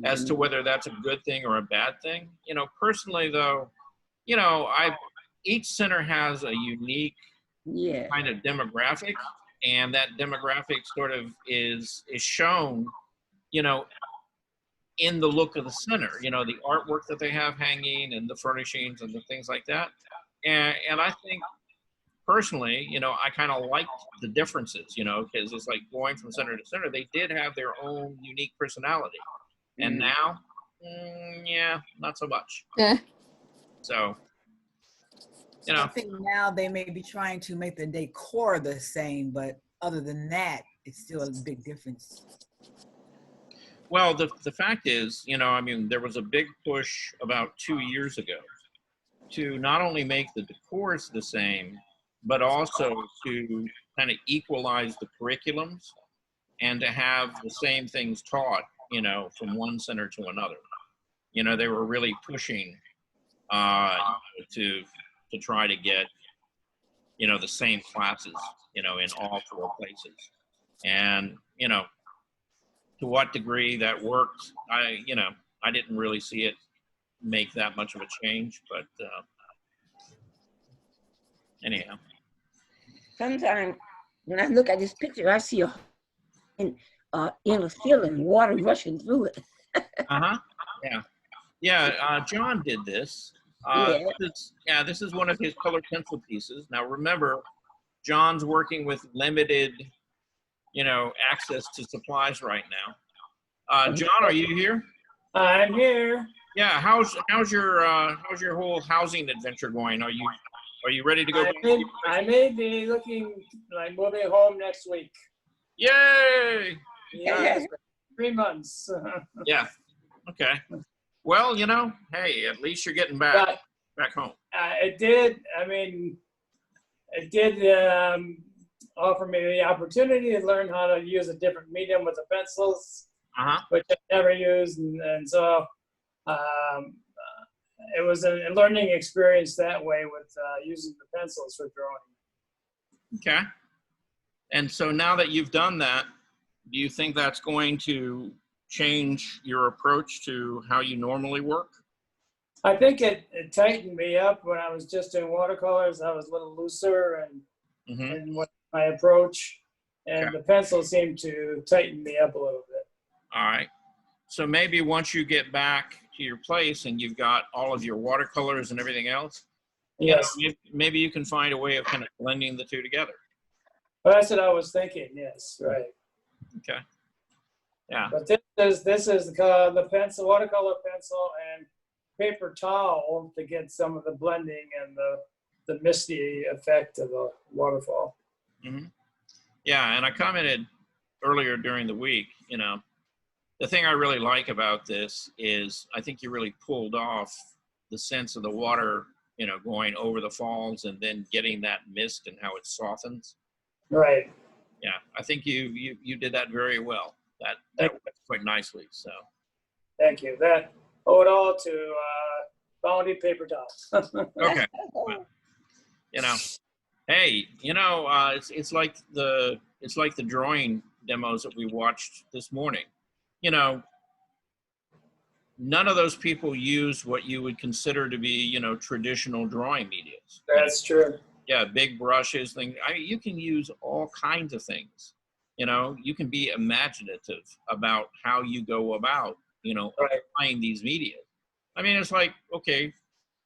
as to whether that's a good thing or a bad thing. You know, personally though, you know, each center has a unique kind of demographic, and that demographic sort of is shown, you know, in the look of the center, you know, the artwork that they have hanging and the furnishings and the things like that. And I think personally, you know, I kind of liked the differences, you know, because it's like going from center to center, they did have their own unique personality. And now, yeah, not so much. So, you know. I think now they may be trying to make the decor the same, but other than that, it's still a big difference. Well, the fact is, you know, I mean, there was a big push about 2 years ago to not only make the decors the same, but also to kind of equalize the curriculums and to have the same things taught, you know, from one center to another. You know, they were really pushing to try to get, you know, the same classes, you know, in all 4 places. And, you know, to what degree that worked, I didn't really see it make that much of a change, but anyhow. Sometimes when I look at this picture, I see in a ceiling, water rushing through it. Yeah. John did this. This is one of his color pencil pieces. Now remember, John's working with limited, you know, access to supplies right now. John, are you here? I'm here. Yeah. How's your whole housing adventure going? Are you ready to go? I may be looking like moving home next week. Yay! Yeah, 3 months. Yeah. Okay. Well, you know, hey, at least you're getting back. back home? It did. I mean, it did offer me the opportunity to learn how to use a different medium with the pencils, which I never used, and so it was a learning experience that way with using the pencils for drawing. Okay. And so now that you've done that, do you think that's going to change your approach to how you normally work? I think it tightened me up when I was just doing watercolors. I was a little looser and what my approach, and the pencil seemed to tighten me up a little bit. All right. So maybe once you get back to your place and you've got all of your watercolors and everything else, yes, maybe you can find a way of kind of blending the two together. Well, that's what I was thinking. Yes, right. Okay. Yeah. But this is the pencil, watercolor pencil, and paper towel to get some of the blending and the misty effect of the waterfall. Mm-hmm. Yeah, and I commented earlier during the week, you know, the thing I really like about this is I think you really pulled off the sense of the water, you know, going over the falls and then getting that mist and how it softens. Right. Yeah, I think you did that very well. That went quite nicely. So. Thank you. That owe it all to Bounty paper towels. Okay. Well, you know, hey, you know, it's like the drawing demos that we watched this morning. You know, none of those people use what you would consider to be, you know, traditional drawing medias. That's true. Yeah, big brushes, things. I mean, you can use all kinds of things. You know, you can be imaginative about how you go about, you know, applying these media. I mean, it's like, okay,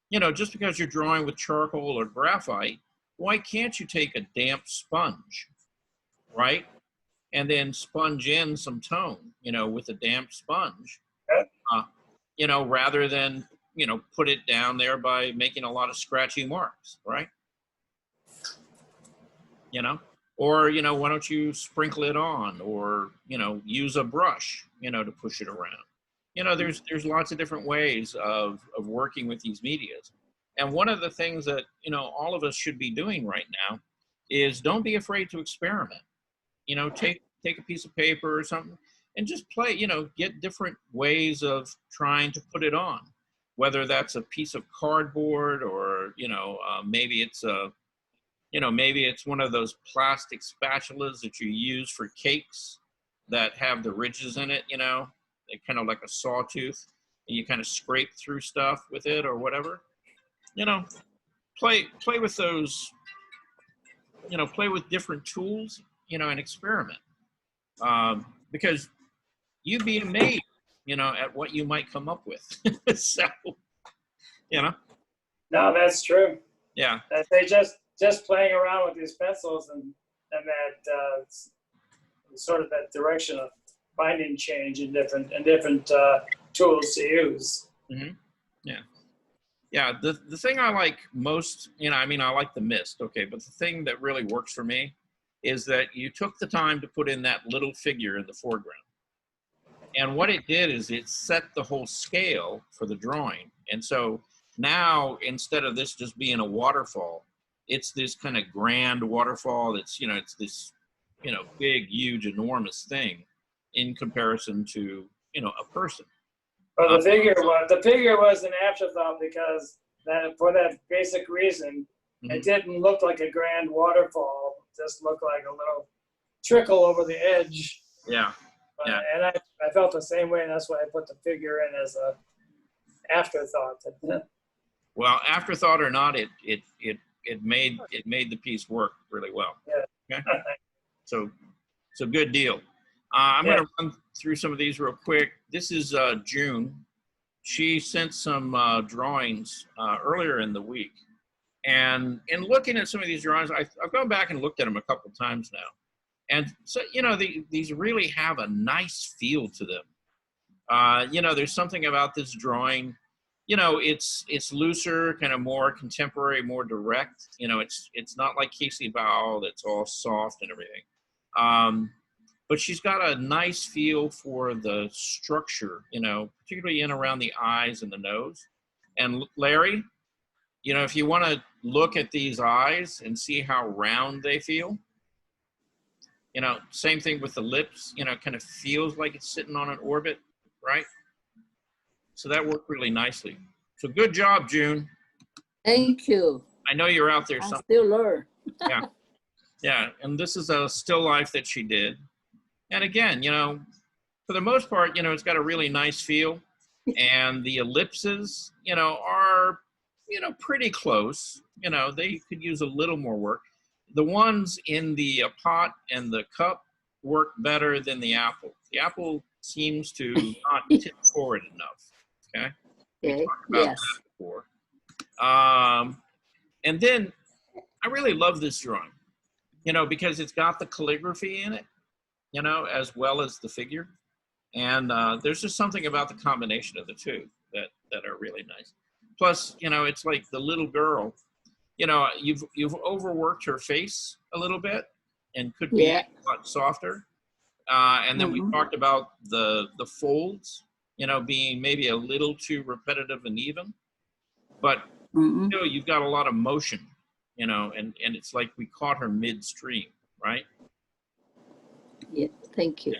you know, just because you're drawing with charcoal or graphite, why can't you take a damp sponge, right? And then sponge in some tone, you know, with a damp sponge, you know, rather than, you know, put it down there by making a lot of scratchy marks, right? You know, or, you know, why don't you sprinkle it on, or, you know, use a brush, you know, to push it around. You know, there's lots of different ways of working with these medias. And one of the things that, you know, all of us should be doing right now is don't be afraid to experiment. You know, take a piece of paper or something and just play, you know, get different ways of trying to put it on, whether that's a piece of cardboard or, you know, maybe it's one of those plastic spatulas that you use for cakes that have the ridges in it, you know, they're kind of like a sawtooth, and you kind of scrape through stuff with it or whatever. You know, play with those, you know, play with different tools, you know, and experiment. Because you'd be amazed, you know, at what you might come up with. So, you know. No, that's true. Yeah. They just playing around with these pencils and that sort of that direction of finding change in different tools to use. Mm-hmm. Yeah. Yeah, the thing I like most, you know, I mean, I like the mist, okay, but the thing that really works for me is that you took the time to put in that little figure in the foreground. And what it did is it set the whole scale for the drawing. And so now, instead of this just being a waterfall, it's this kind of grand waterfall that's, you know, it's this, you know, big, huge, enormous thing in comparison to, you know, a person. Well, the figure was an afterthought because for that basic reason, it didn't look like a grand waterfall. It just looked like a little trickle over the edge. Yeah. Yeah. And I felt the same way, and that's why I put the figure in as a afterthought. Well, afterthought or not, it made the piece work really well. Yeah. Okay. So good deal. I'm going to run through some of these real quick. This is June. She sent some drawings earlier in the week. And in looking at some of these drawings, I've gone back and looked at them a couple times now. And so, you know, these really have a nice feel to them. You know, there's something about this drawing. You know, it's looser, kind of more contemporary, more direct. You know, it's not like Casey Bowell that's all soft and everything. But she's got a nice feel for the structure, you know, particularly in around the eyes and the nose. And Larry, you know, if you want to look at these eyes and see how round they feel, you know, same thing with the lips, you know, it kind of feels like it's sitting on an orbit, right? So that worked really nicely. So good job, June. Thank you. I know you're out there. I still learn. Yeah. Yeah. And this is a still life that she did. And again, you know, for the most part, you know, it's got a really nice feel. And the ellipses, you know, are, you know, pretty close. You know, they could use a little more work. The ones in the pot and the cup work better than the apple. The apple seems to not tip forward enough. Okay. Okay. About Yes. that before. And then I really love this drawing, you know, because it's got the calligraphy in it, you know, as well as the figure. And there's just something about the combination of the two that are really nice. Plus, you know, it's like the little girl, you know, you've overworked her face a little bit and could be a lot softer. And then we talked about the folds, you know, being maybe a little too repetitive and even, but you know, you've got a lot of motion, you know, and it's like we caught her midstream, right? Yeah, thank you.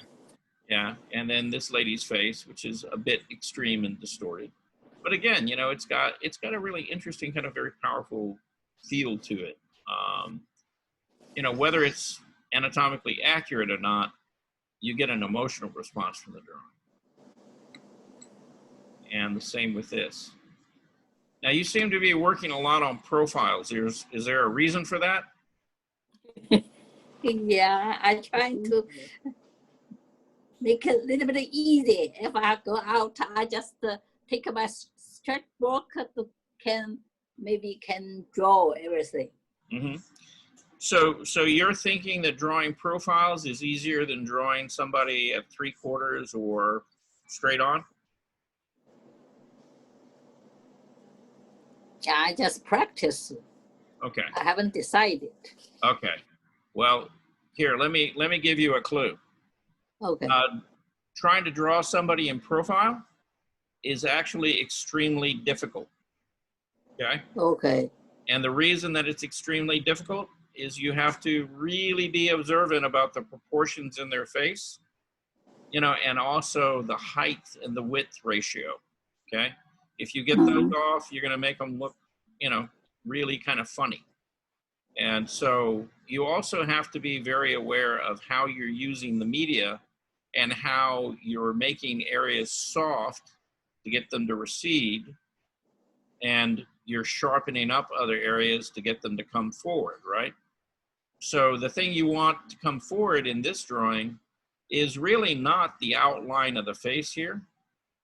Yeah, and then this lady's face, which is a bit extreme and distorted. But again, you know, it's got a really interesting, kind of very powerful feel to it. You know, whether it's anatomically accurate or not, you get an emotional response from the drawing. And the same with this. Now, you seem to be working a lot on profiles. Is there a reason for that? Yeah, I try to make it a little bit easy. If I go out, I just take my sketchbook to maybe draw everything. Mm-hmm. So you're thinking that drawing profiles is easier than drawing somebody at 3/4 or straight on? Yeah, I just practice. Okay. I haven't decided. Okay. Well, here, let me give you a clue. Okay. Trying to draw somebody in profile is actually extremely difficult. Okay. Okay. And the reason that it's extremely difficult is you have to really be observant about the proportions in their face, you know, and also the height and the width ratio. Okay. If you get those off, you're going to make them look, you know, really kind of funny. And so you also have to be very aware of how you're using the media and how you're making areas soft to get them to recede, and you're sharpening up other areas to get them to come forward, right? So the thing you want to come forward in this drawing is really not the outline of the face here.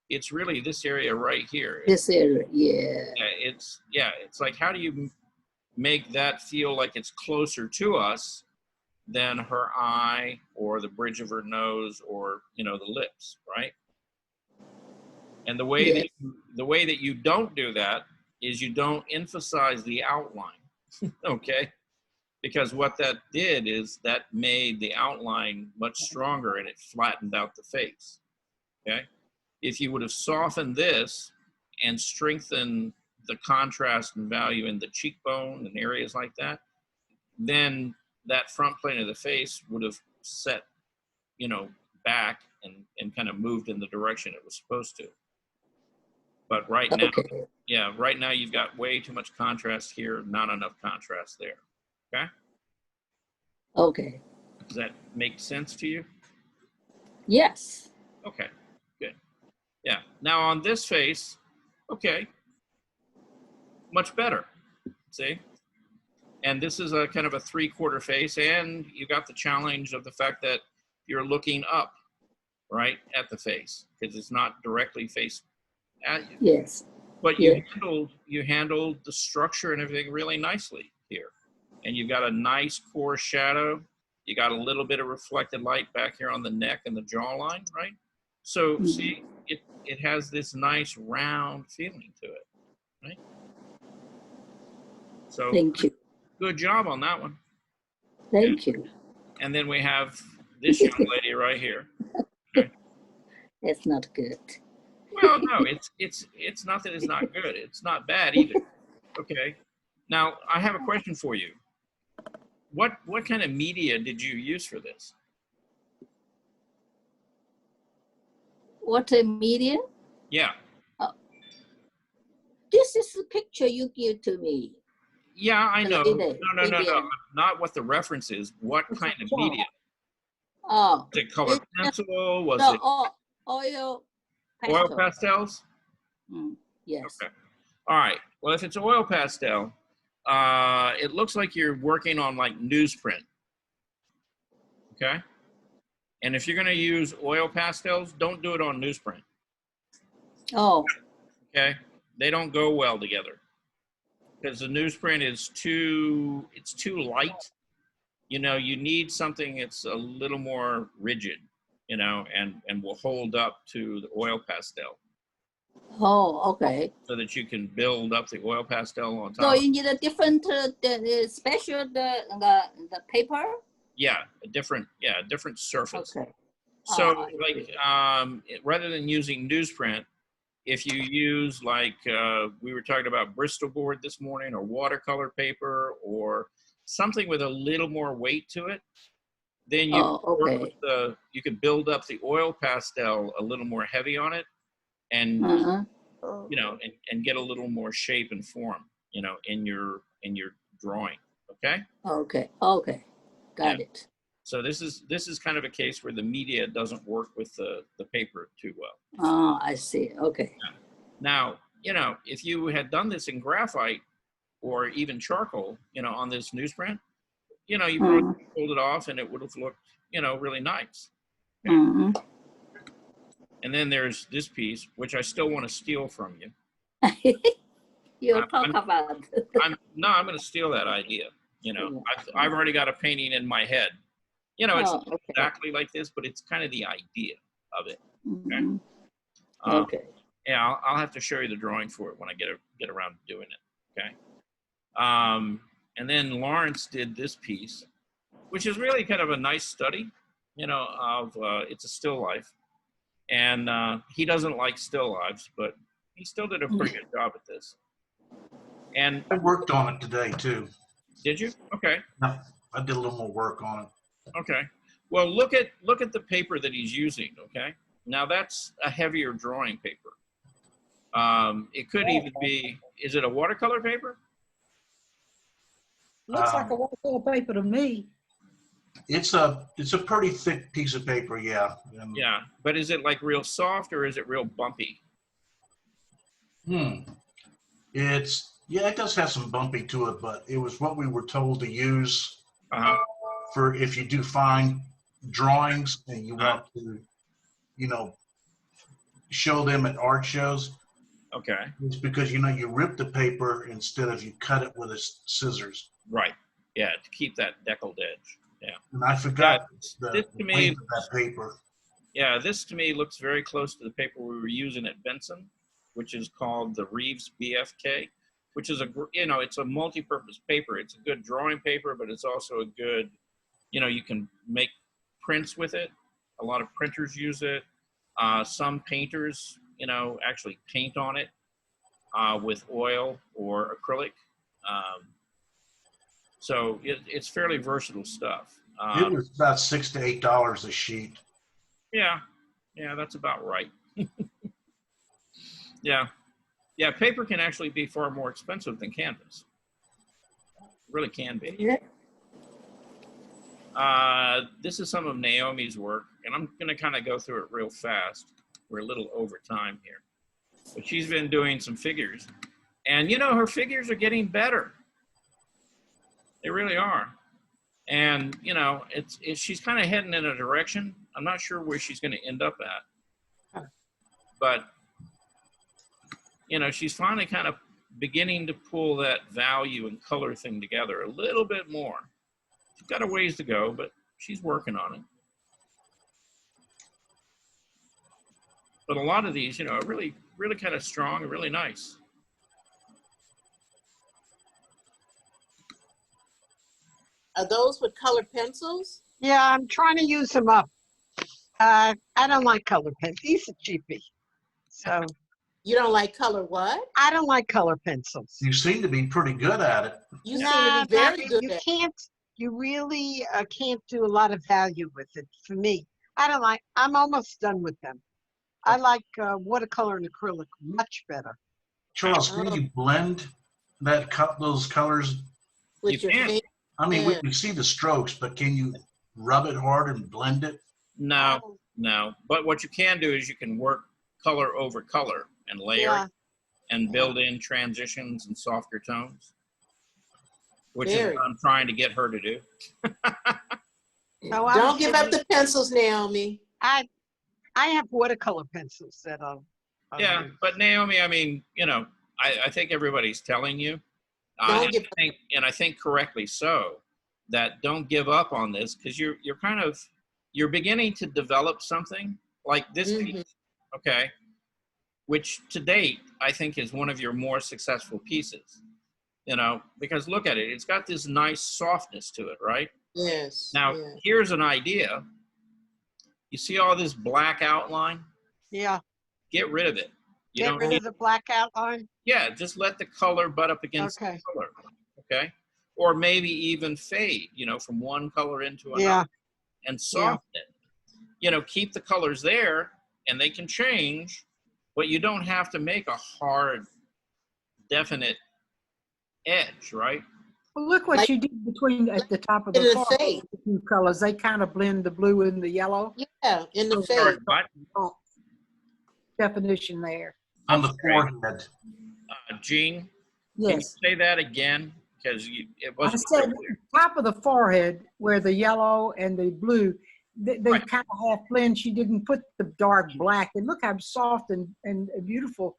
It's really this area right here. This area, yeah. It's like, how do you make that feel like it's closer to us than her eye or the bridge of her nose or, you know, the lips, right? And the way that you don't do that is you don't emphasize the outline, okay? Because what that did is that made the outline much stronger and it flattened out the face, okay? If you would have softened this and strengthened the contrast and value in the cheekbone and areas like that, then that front plane of the face would have set, you know, back and kind of moved in the direction it was supposed to. But right now, right now you've got way too much contrast here, not enough contrast there, okay? Okay. Does that make sense to you? Yes. Okay, good. Yeah, now on this face, okay, much better, see? And this is a kind of a 3/4 face, and you got the challenge of the fact that you're looking up, right, at the face, because it's not directly faced at you. Yes. But you handled the structure and everything really nicely here. And you've got a nice core shadow. You got a little bit of reflected light back here on the neck and the jawline, right? So see, it has this nice round feeling to it, right? So thank you. Good job on that one. Thank you. And then we have this young lady right here. Okay. It's not good. Well, no, it's not that it's not good. It's not bad either. Okay. Now, I have a question for you. What kind of media did you use for this? What a media? Yeah. This is the picture you give to me. Yeah, I know. Later, No. maybe Not what the reference is. What kind of media? Oh, Was it colored it's pencil? Was no, it oil oil pastel. pastels? Yes. Okay. All right. Well, if it's oil pastel, it looks like you're working on like newsprint. Okay. And if you're going to use oil pastels, don't do it on newsprint. Oh, Okay. They don't go well together because the newsprint is too light. You know, you need something that's a little more rigid, you know, and will hold up to the oil pastel oh, okay. so that you can build up the oil pastel on So top. you need a different, the special, the paper? Yeah, a different surface. Okay. So Oh, I like, rather than using newsprint, if you use like, we were talking about Bristol board this morning, or watercolor paper, or something with a little more weight to it, then you okay. work with you could build up the oil pastel a little more heavy on it, and you know, and get a little more shape and form, you know, in your drawing. Okay. Okay. Got it. So this is kind of a case where the media doesn't work with the paper too well. Oh, I see. Okay. Now, you know, if you had done this in graphite or even charcoal, you know, on this newsprint, you know, you probably pulled it off and it would have looked, you know, really nice. Okay? And then there's this piece, which I still want to steal from you. You'll talk about. I'm going to steal that idea. You know, I've already got a painting in my head. You know, it's not exactly like this, but it's kind of the idea of it. Okay. Okay. Yeah, I'll have to show you the drawing for it when I get around to doing it. Okay. And then Lawrence did this piece, which is really kind of a nice study, you know, of it's a still life, and he doesn't like still lifes, but he still did a pretty good job at this. And I worked on it today too. Did you? Okay. No, I did a little more work on it. Okay. Well, look at the paper that he's using. Okay. Now that's a heavier drawing paper. It could even be. Is it a watercolor paper? Looks like a watercolor paper to me. It's a pretty thick piece of paper, yeah. Yeah, but is it like real soft or is it real bumpy? It does have some bumpy to it, but it was what we were told to use for if you do fine drawings and you want to, you know, show them at art shows. Okay. It's because, you know, you rip the paper instead of you cut it with scissors. Right. Yeah, to keep that deckled edge. Yeah. And I forgot this the to me, weight of that paper. Yeah, this to me looks very close to the paper we were using at Benson, which is called the Reeves BFK, which is it's a multi-purpose paper. It's a good drawing paper, but it's also a good, you know, you can make prints with it. A lot of printers use it. Some painters, you know, actually paint on it with oil or acrylic. So it's fairly versatile stuff. It was about $6 to $8 a sheet. Yeah, that's about right. Yeah, paper can actually be far more expensive than canvas. It really can be. Yeah. This is some of Naomi's work, and I'm going to kind of go through it real fast. We're a little over time here. But she's been doing some figures. And, you know, her figures are getting better. They really are. And, you know, she's kind of heading in a direction. I'm not sure where she's going to end up at. But, you know, she's finally kind of beginning to pull that value and color thing together a little bit more. She's got a ways to go, but she's working on it. But a lot of these, you know, are really, really kind of strong and really nice. Are those with colored pencils? Yeah, I'm trying to use them up. I don't like color pens. These are cheapy. So You don't like color what? I don't like color pencils. You seem to be pretty good at it. You seem Nah, to be very not- good you at can't, you really can't do a lot of value with it for me. I don't like, I'm almost done with them. I like watercolor and acrylic much better. Charles, can you blend those colors? with You your can. finger. I mean, we Yeah. can see the strokes, but can you rub it hard and blend it? No, no. But what you can do is you can work color over color and layer Yeah. it and build in transitions and softer tones, which is Very. what I'm trying to get her to do. No, I'm Don't give up kidding. the pencils, Naomi. I have watercolor pencils that I'll Yeah, use. but Naomi, I mean, you know, I think everybody's telling you, Don't and give- I think correctly so, that don't give up on this because you're kind of you're beginning to develop something like this piece, okay, which to date I think is one of your more successful pieces. You know, because look at it, it's got this nice softness to it, right? Yes. Now, yeah. here's an idea. You see all this black outline? Yeah, Get rid of it. You get don't rid need, of the black outline. yeah, just let the color butt up against Okay. the color, okay? Or maybe even fade, you know, from one color into another Yeah, and soften it. You know, keep the colors there and they can change, but you don't have to make a hard, definite edge, right? Well, look what Like- you did between at the top of In the the forehead, face. the two colors. They kind of blend the blue and the yellow. Yeah, in the Sorry, face. what? Definition there. On the Sorry. forehead. Gene, can you Yes. say that again? Because it I wasn't said clear. top of the forehead where the yellow and the blue, they Right. kind of half blend. She didn't put the dark black. And look how soft and beautiful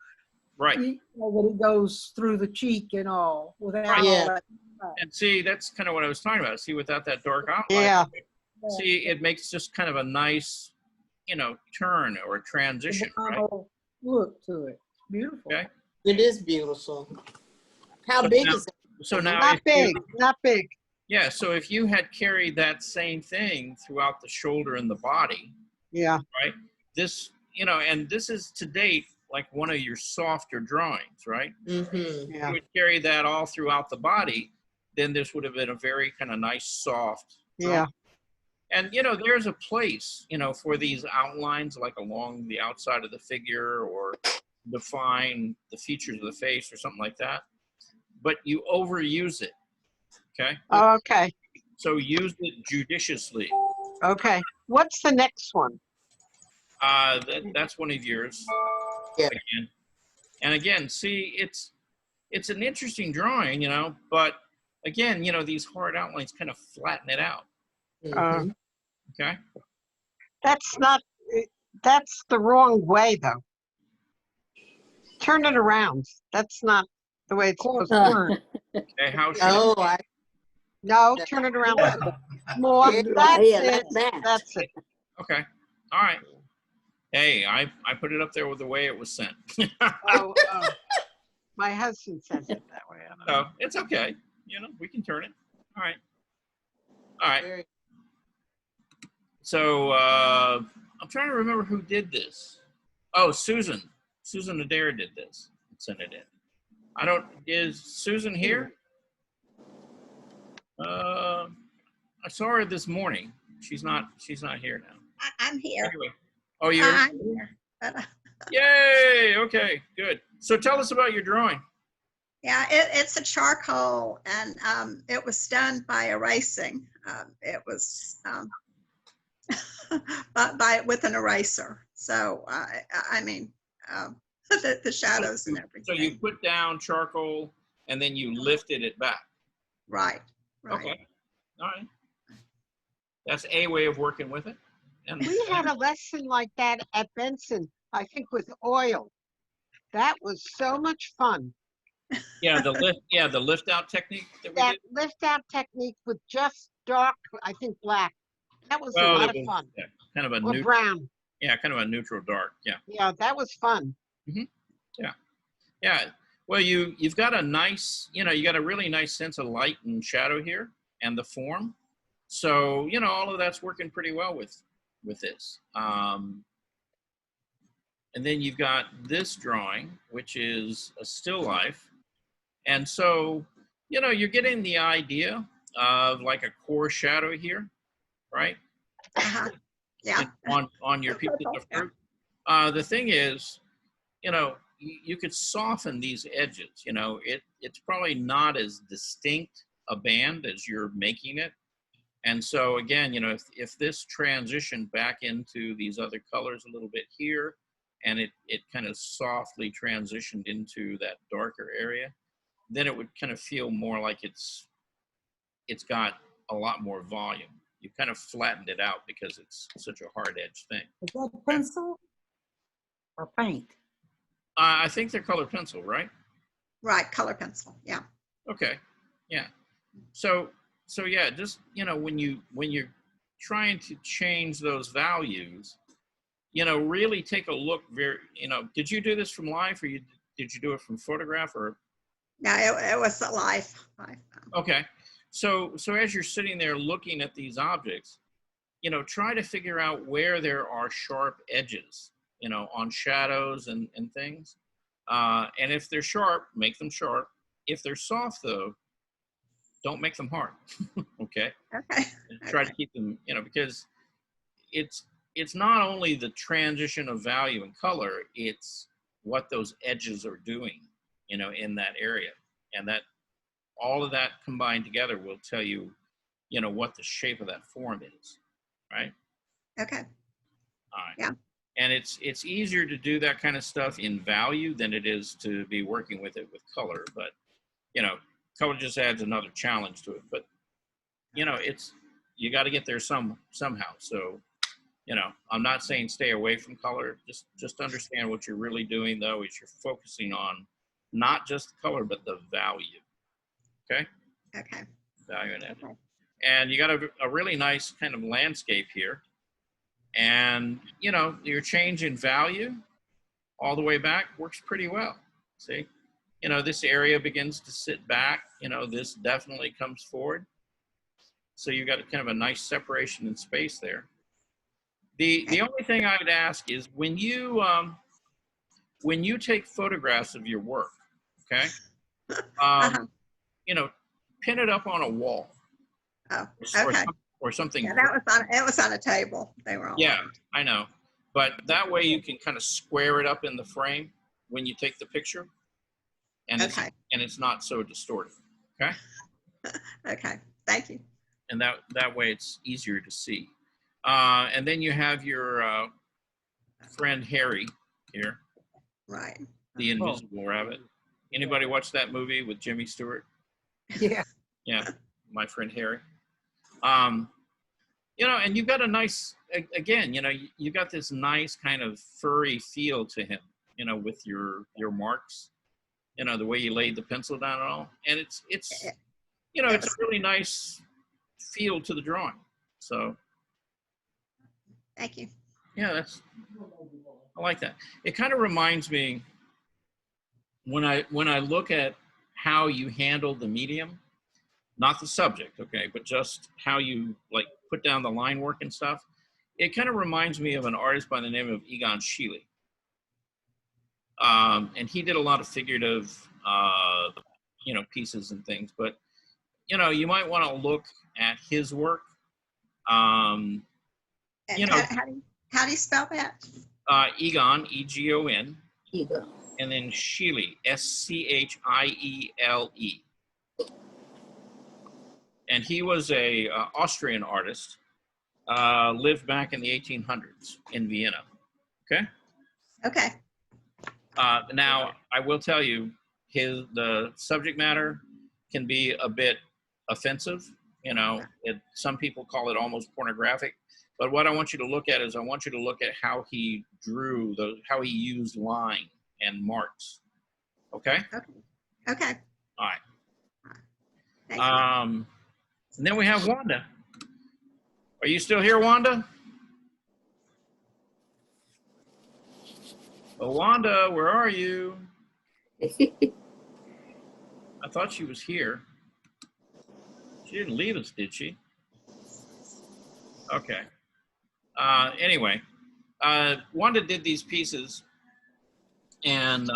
Right. you know, that it goes through the cheek and all without Right. all Yeah. that. And see, that's kind of what I was talking about. See, without that dark outline, yeah. see, it makes just kind of a nice, you know, turn or transition, right? Divine look to it. Beautiful. Okay. It is beautiful. How So big now- is it? So now, Not if you- big, not big. yeah, so if you had carried that same thing throughout the shoulder and the body, Yeah, right? This, you know, and this is to date like one of your softer drawings, right? Mm-hmm. yeah. You would carry that all throughout the body, then this would have been a very kind of nice, soft drawing. Yeah. And, you know, there's a place, you know, for these outlines, like along the outside of the figure or define the features of the face or something like that. But you overuse it, okay? Okay, So use it judiciously. okay. What's the next one? That's one of yours. Yeah. Again. And again, see, it's an interesting drawing, you know, but again, you know, these hard outlines kind of flatten it out, Mm-hmm. okay? That's not, that's the wrong way though. Turn it around. That's not the way it's supposed to turn. Okay, how should Oh, No, turn it around more. Yeah, That's yeah, like it. that. That's it. Okay, all right. Hey, I put it up there with the way it was sent. Oh, my husband says it that way. I don't know. So it's okay, you know, we can turn it. All right. All right, very, so I'm trying to remember who did this. Oh, Susan Adair did this and sent it in. Is Susan here? I saw her this morning. She's not here now. I'm here. Anyway. Oh, you're I'm here. Yay! Okay, good. So tell us about your drawing. Yeah, it's a charcoal, and it was done by erasing. It was with an eraser. So I mean, the shadows and everything. So you put down charcoal and then you lifted it back. Right. Okay. All right. That's a way of working with it. And We had a lesson like that at Benson, I think with oil. That was so much fun. the lift out technique that we That did. lift out technique with just dark, I think black. That was a Well, lot it of was, fun. yeah, kind of a Or neutral, brown. yeah, kind of a neutral dark. Yeah. Yeah, that was fun. Yeah. Well, you've got a nice, you know, you got a really nice sense of light and shadow here and the form. So, you know, all of that's working pretty well with this. And then you've got this drawing, which is a still life. And so, you know, you're getting the idea of like a core shadow here, right? Yeah. On your pieces of fruit. The thing is, you know, you could soften these edges. You know, it's probably not as distinct a band as you're making it. And so again, you know, if this transitioned back into these other colors a little bit here, and it kind of softly transitioned into that darker area, then it would kind of feel more like it's got a lot more volume. You kind of flattened it out because it's such a hard edge thing. Is that pencil or paint? I think they're color pencil, right? Right, color pencil. Yeah. Okay. Yeah. So yeah, just, you know, when you're trying to change those values, you know, really take a look you know, did you do this from life, or did you do it from photograph, or? No, it was a life. Okay. So as you're sitting there looking at these objects, you know, try to figure out where there are sharp edges, you know, on shadows and things. And if they're sharp, make them sharp. If they're soft, though, don't make them hard. Okay. Okay. Try to keep them, you know, because it's not only the transition of value and color, it's what those edges are doing, you know, in that area. And that all of that combined together will tell you, you know, what the shape of that form is, right? Okay. All right. Yeah. And it's easier to do that kind of stuff in value than it is to be working with it with color. But, you know, color just adds another challenge to it. But, you know, you got to get there somehow. So, you know, I'm not saying stay away from color. Just understand what you're really doing, though, is you're focusing on not just the color, but the value. Okay? Okay. Value in it. Okay. And you got a really nice kind of landscape here. And, you know, your change in value all the way back works pretty well. See? You know, this area begins to sit back. You know, this definitely comes forward. So you got kind of a nice separation in space there. The only thing I would ask is when you take photographs of your work, okay, you know, pin it up on a wall. Oh, okay. Or something. Yeah, it was on a table. They were all. Yeah, I know. But that way you can kind of square it up in the frame when you take the picture. And it's not so distorted. Okay? Okay. Thank you. And that way it's easier to see. And then you have your friend Harry here. Right. The Invisible Rabbit. Anybody watch that movie with Jimmy Stewart? Yeah. Yeah, my friend Harry. You know, and you've got a nice, again, you know, you got this nice kind of furry feel to him, you know, with your marks, you know, the way you laid the pencil down and all. And it's you know, it's a really nice feel to the drawing. So. Thank you. Yeah, I like that. It kind of reminds me when I look at how you handle the medium, not the subject, okay, but just how you like put down the line work and stuff. It kind of reminds me of an artist by the name of Egon Schiele. And he did a lot of figurative, you know, pieces and things, but, you know, you might want to look at his work. You know, how do you spell that? Egon, E-G-O-N. Egon. And then Schiele, S-C-H-I-E-L-E. And he was a Austrian artist, lived back in the 1800s in Vienna. Okay? Okay. Now, I will tell you, the subject matter can be a bit offensive. You know, some people call it almost pornographic. But what I want you to look at is I want you to look at how he drew, how he used line and marks. Okay? Okay. All right. Thank you. And then we have Wanda. Are you still here, Wanda? Oh, Wanda, where are you? I thought she was here. She didn't leave us, did she? Okay. Anyway, Wanda did these pieces And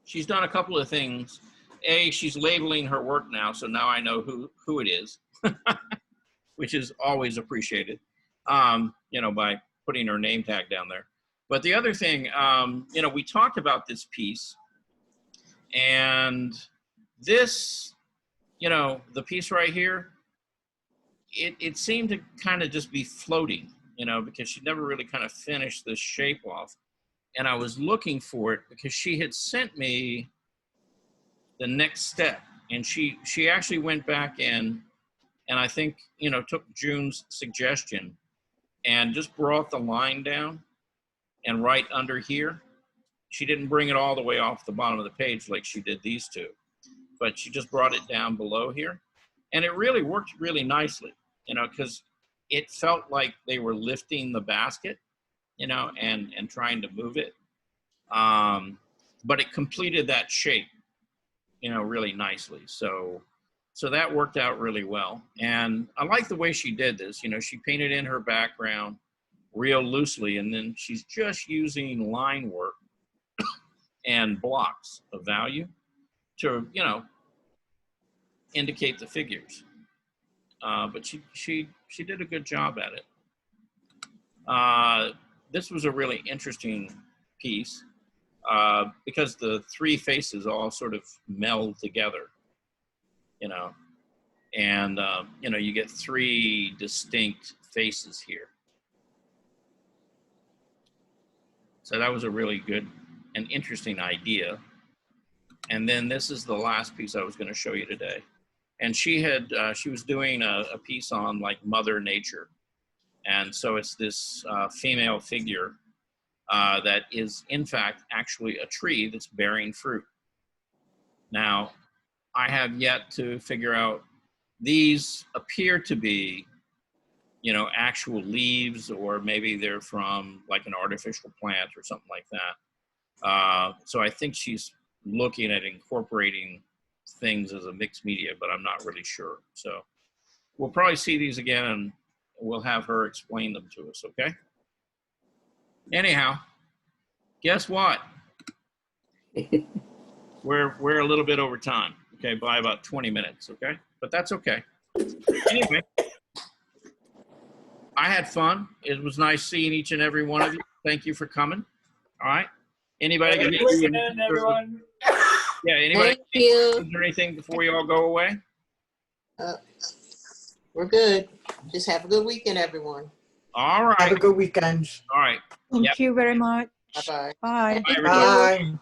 she's done a couple of things. She's labeling her work now, so now I know who it is, which is always appreciated, by putting her name tag down there. But the other thing, we talked about this piece, and this, the piece right here, it seemed to kind of just be floating, because she never really kind of finished this shape off. And I was looking for it because she had sent me the next step. And she actually went back in and I think, took June's suggestion and just brought the line down and right under here. She didn't bring it all the way off the bottom of the page like she did these two, but she just brought it down below here. And it really worked really nicely, because it felt like they were lifting the basket, and trying to move it. But it completed that shape, really nicely. So that worked out really well. And I like the way she did this. She painted in her background real loosely, and then she's just using line work and blocks of value to, indicate the figures. But she did a good job at it. This was a really interesting piece because the three faces all sort of meld together, and you get three distinct faces here. So that was a really good and interesting idea. And then this is the last piece I was going to show you today. And she was doing a piece on like Mother Nature. And so it's this female figure that is in fact actually a tree that's bearing fruit. Now, I have yet to figure out, these appear to be, actual leaves, or maybe they're from like an artificial plant or something like that. So I think she's looking at incorporating things as a mixed media, but I'm not really sure. So we'll probably see these again, and we'll have her explain them to us, okay? Anyhow, guess what? We're a little bit over time, okay, by about 20 minutes, okay? But that's okay. Anyway, I had fun. It was nice seeing each and every one of you. Thank you for coming. All right. Anybody? Thank you again, everyone. Yeah, anybody? Thank you. Is there anything before you all go away? We're good. Just have a good weekend, everyone. All right. Have a good weekend. All right. Thank you very much. Bye-bye. Bye. Bye, everybody. Bye.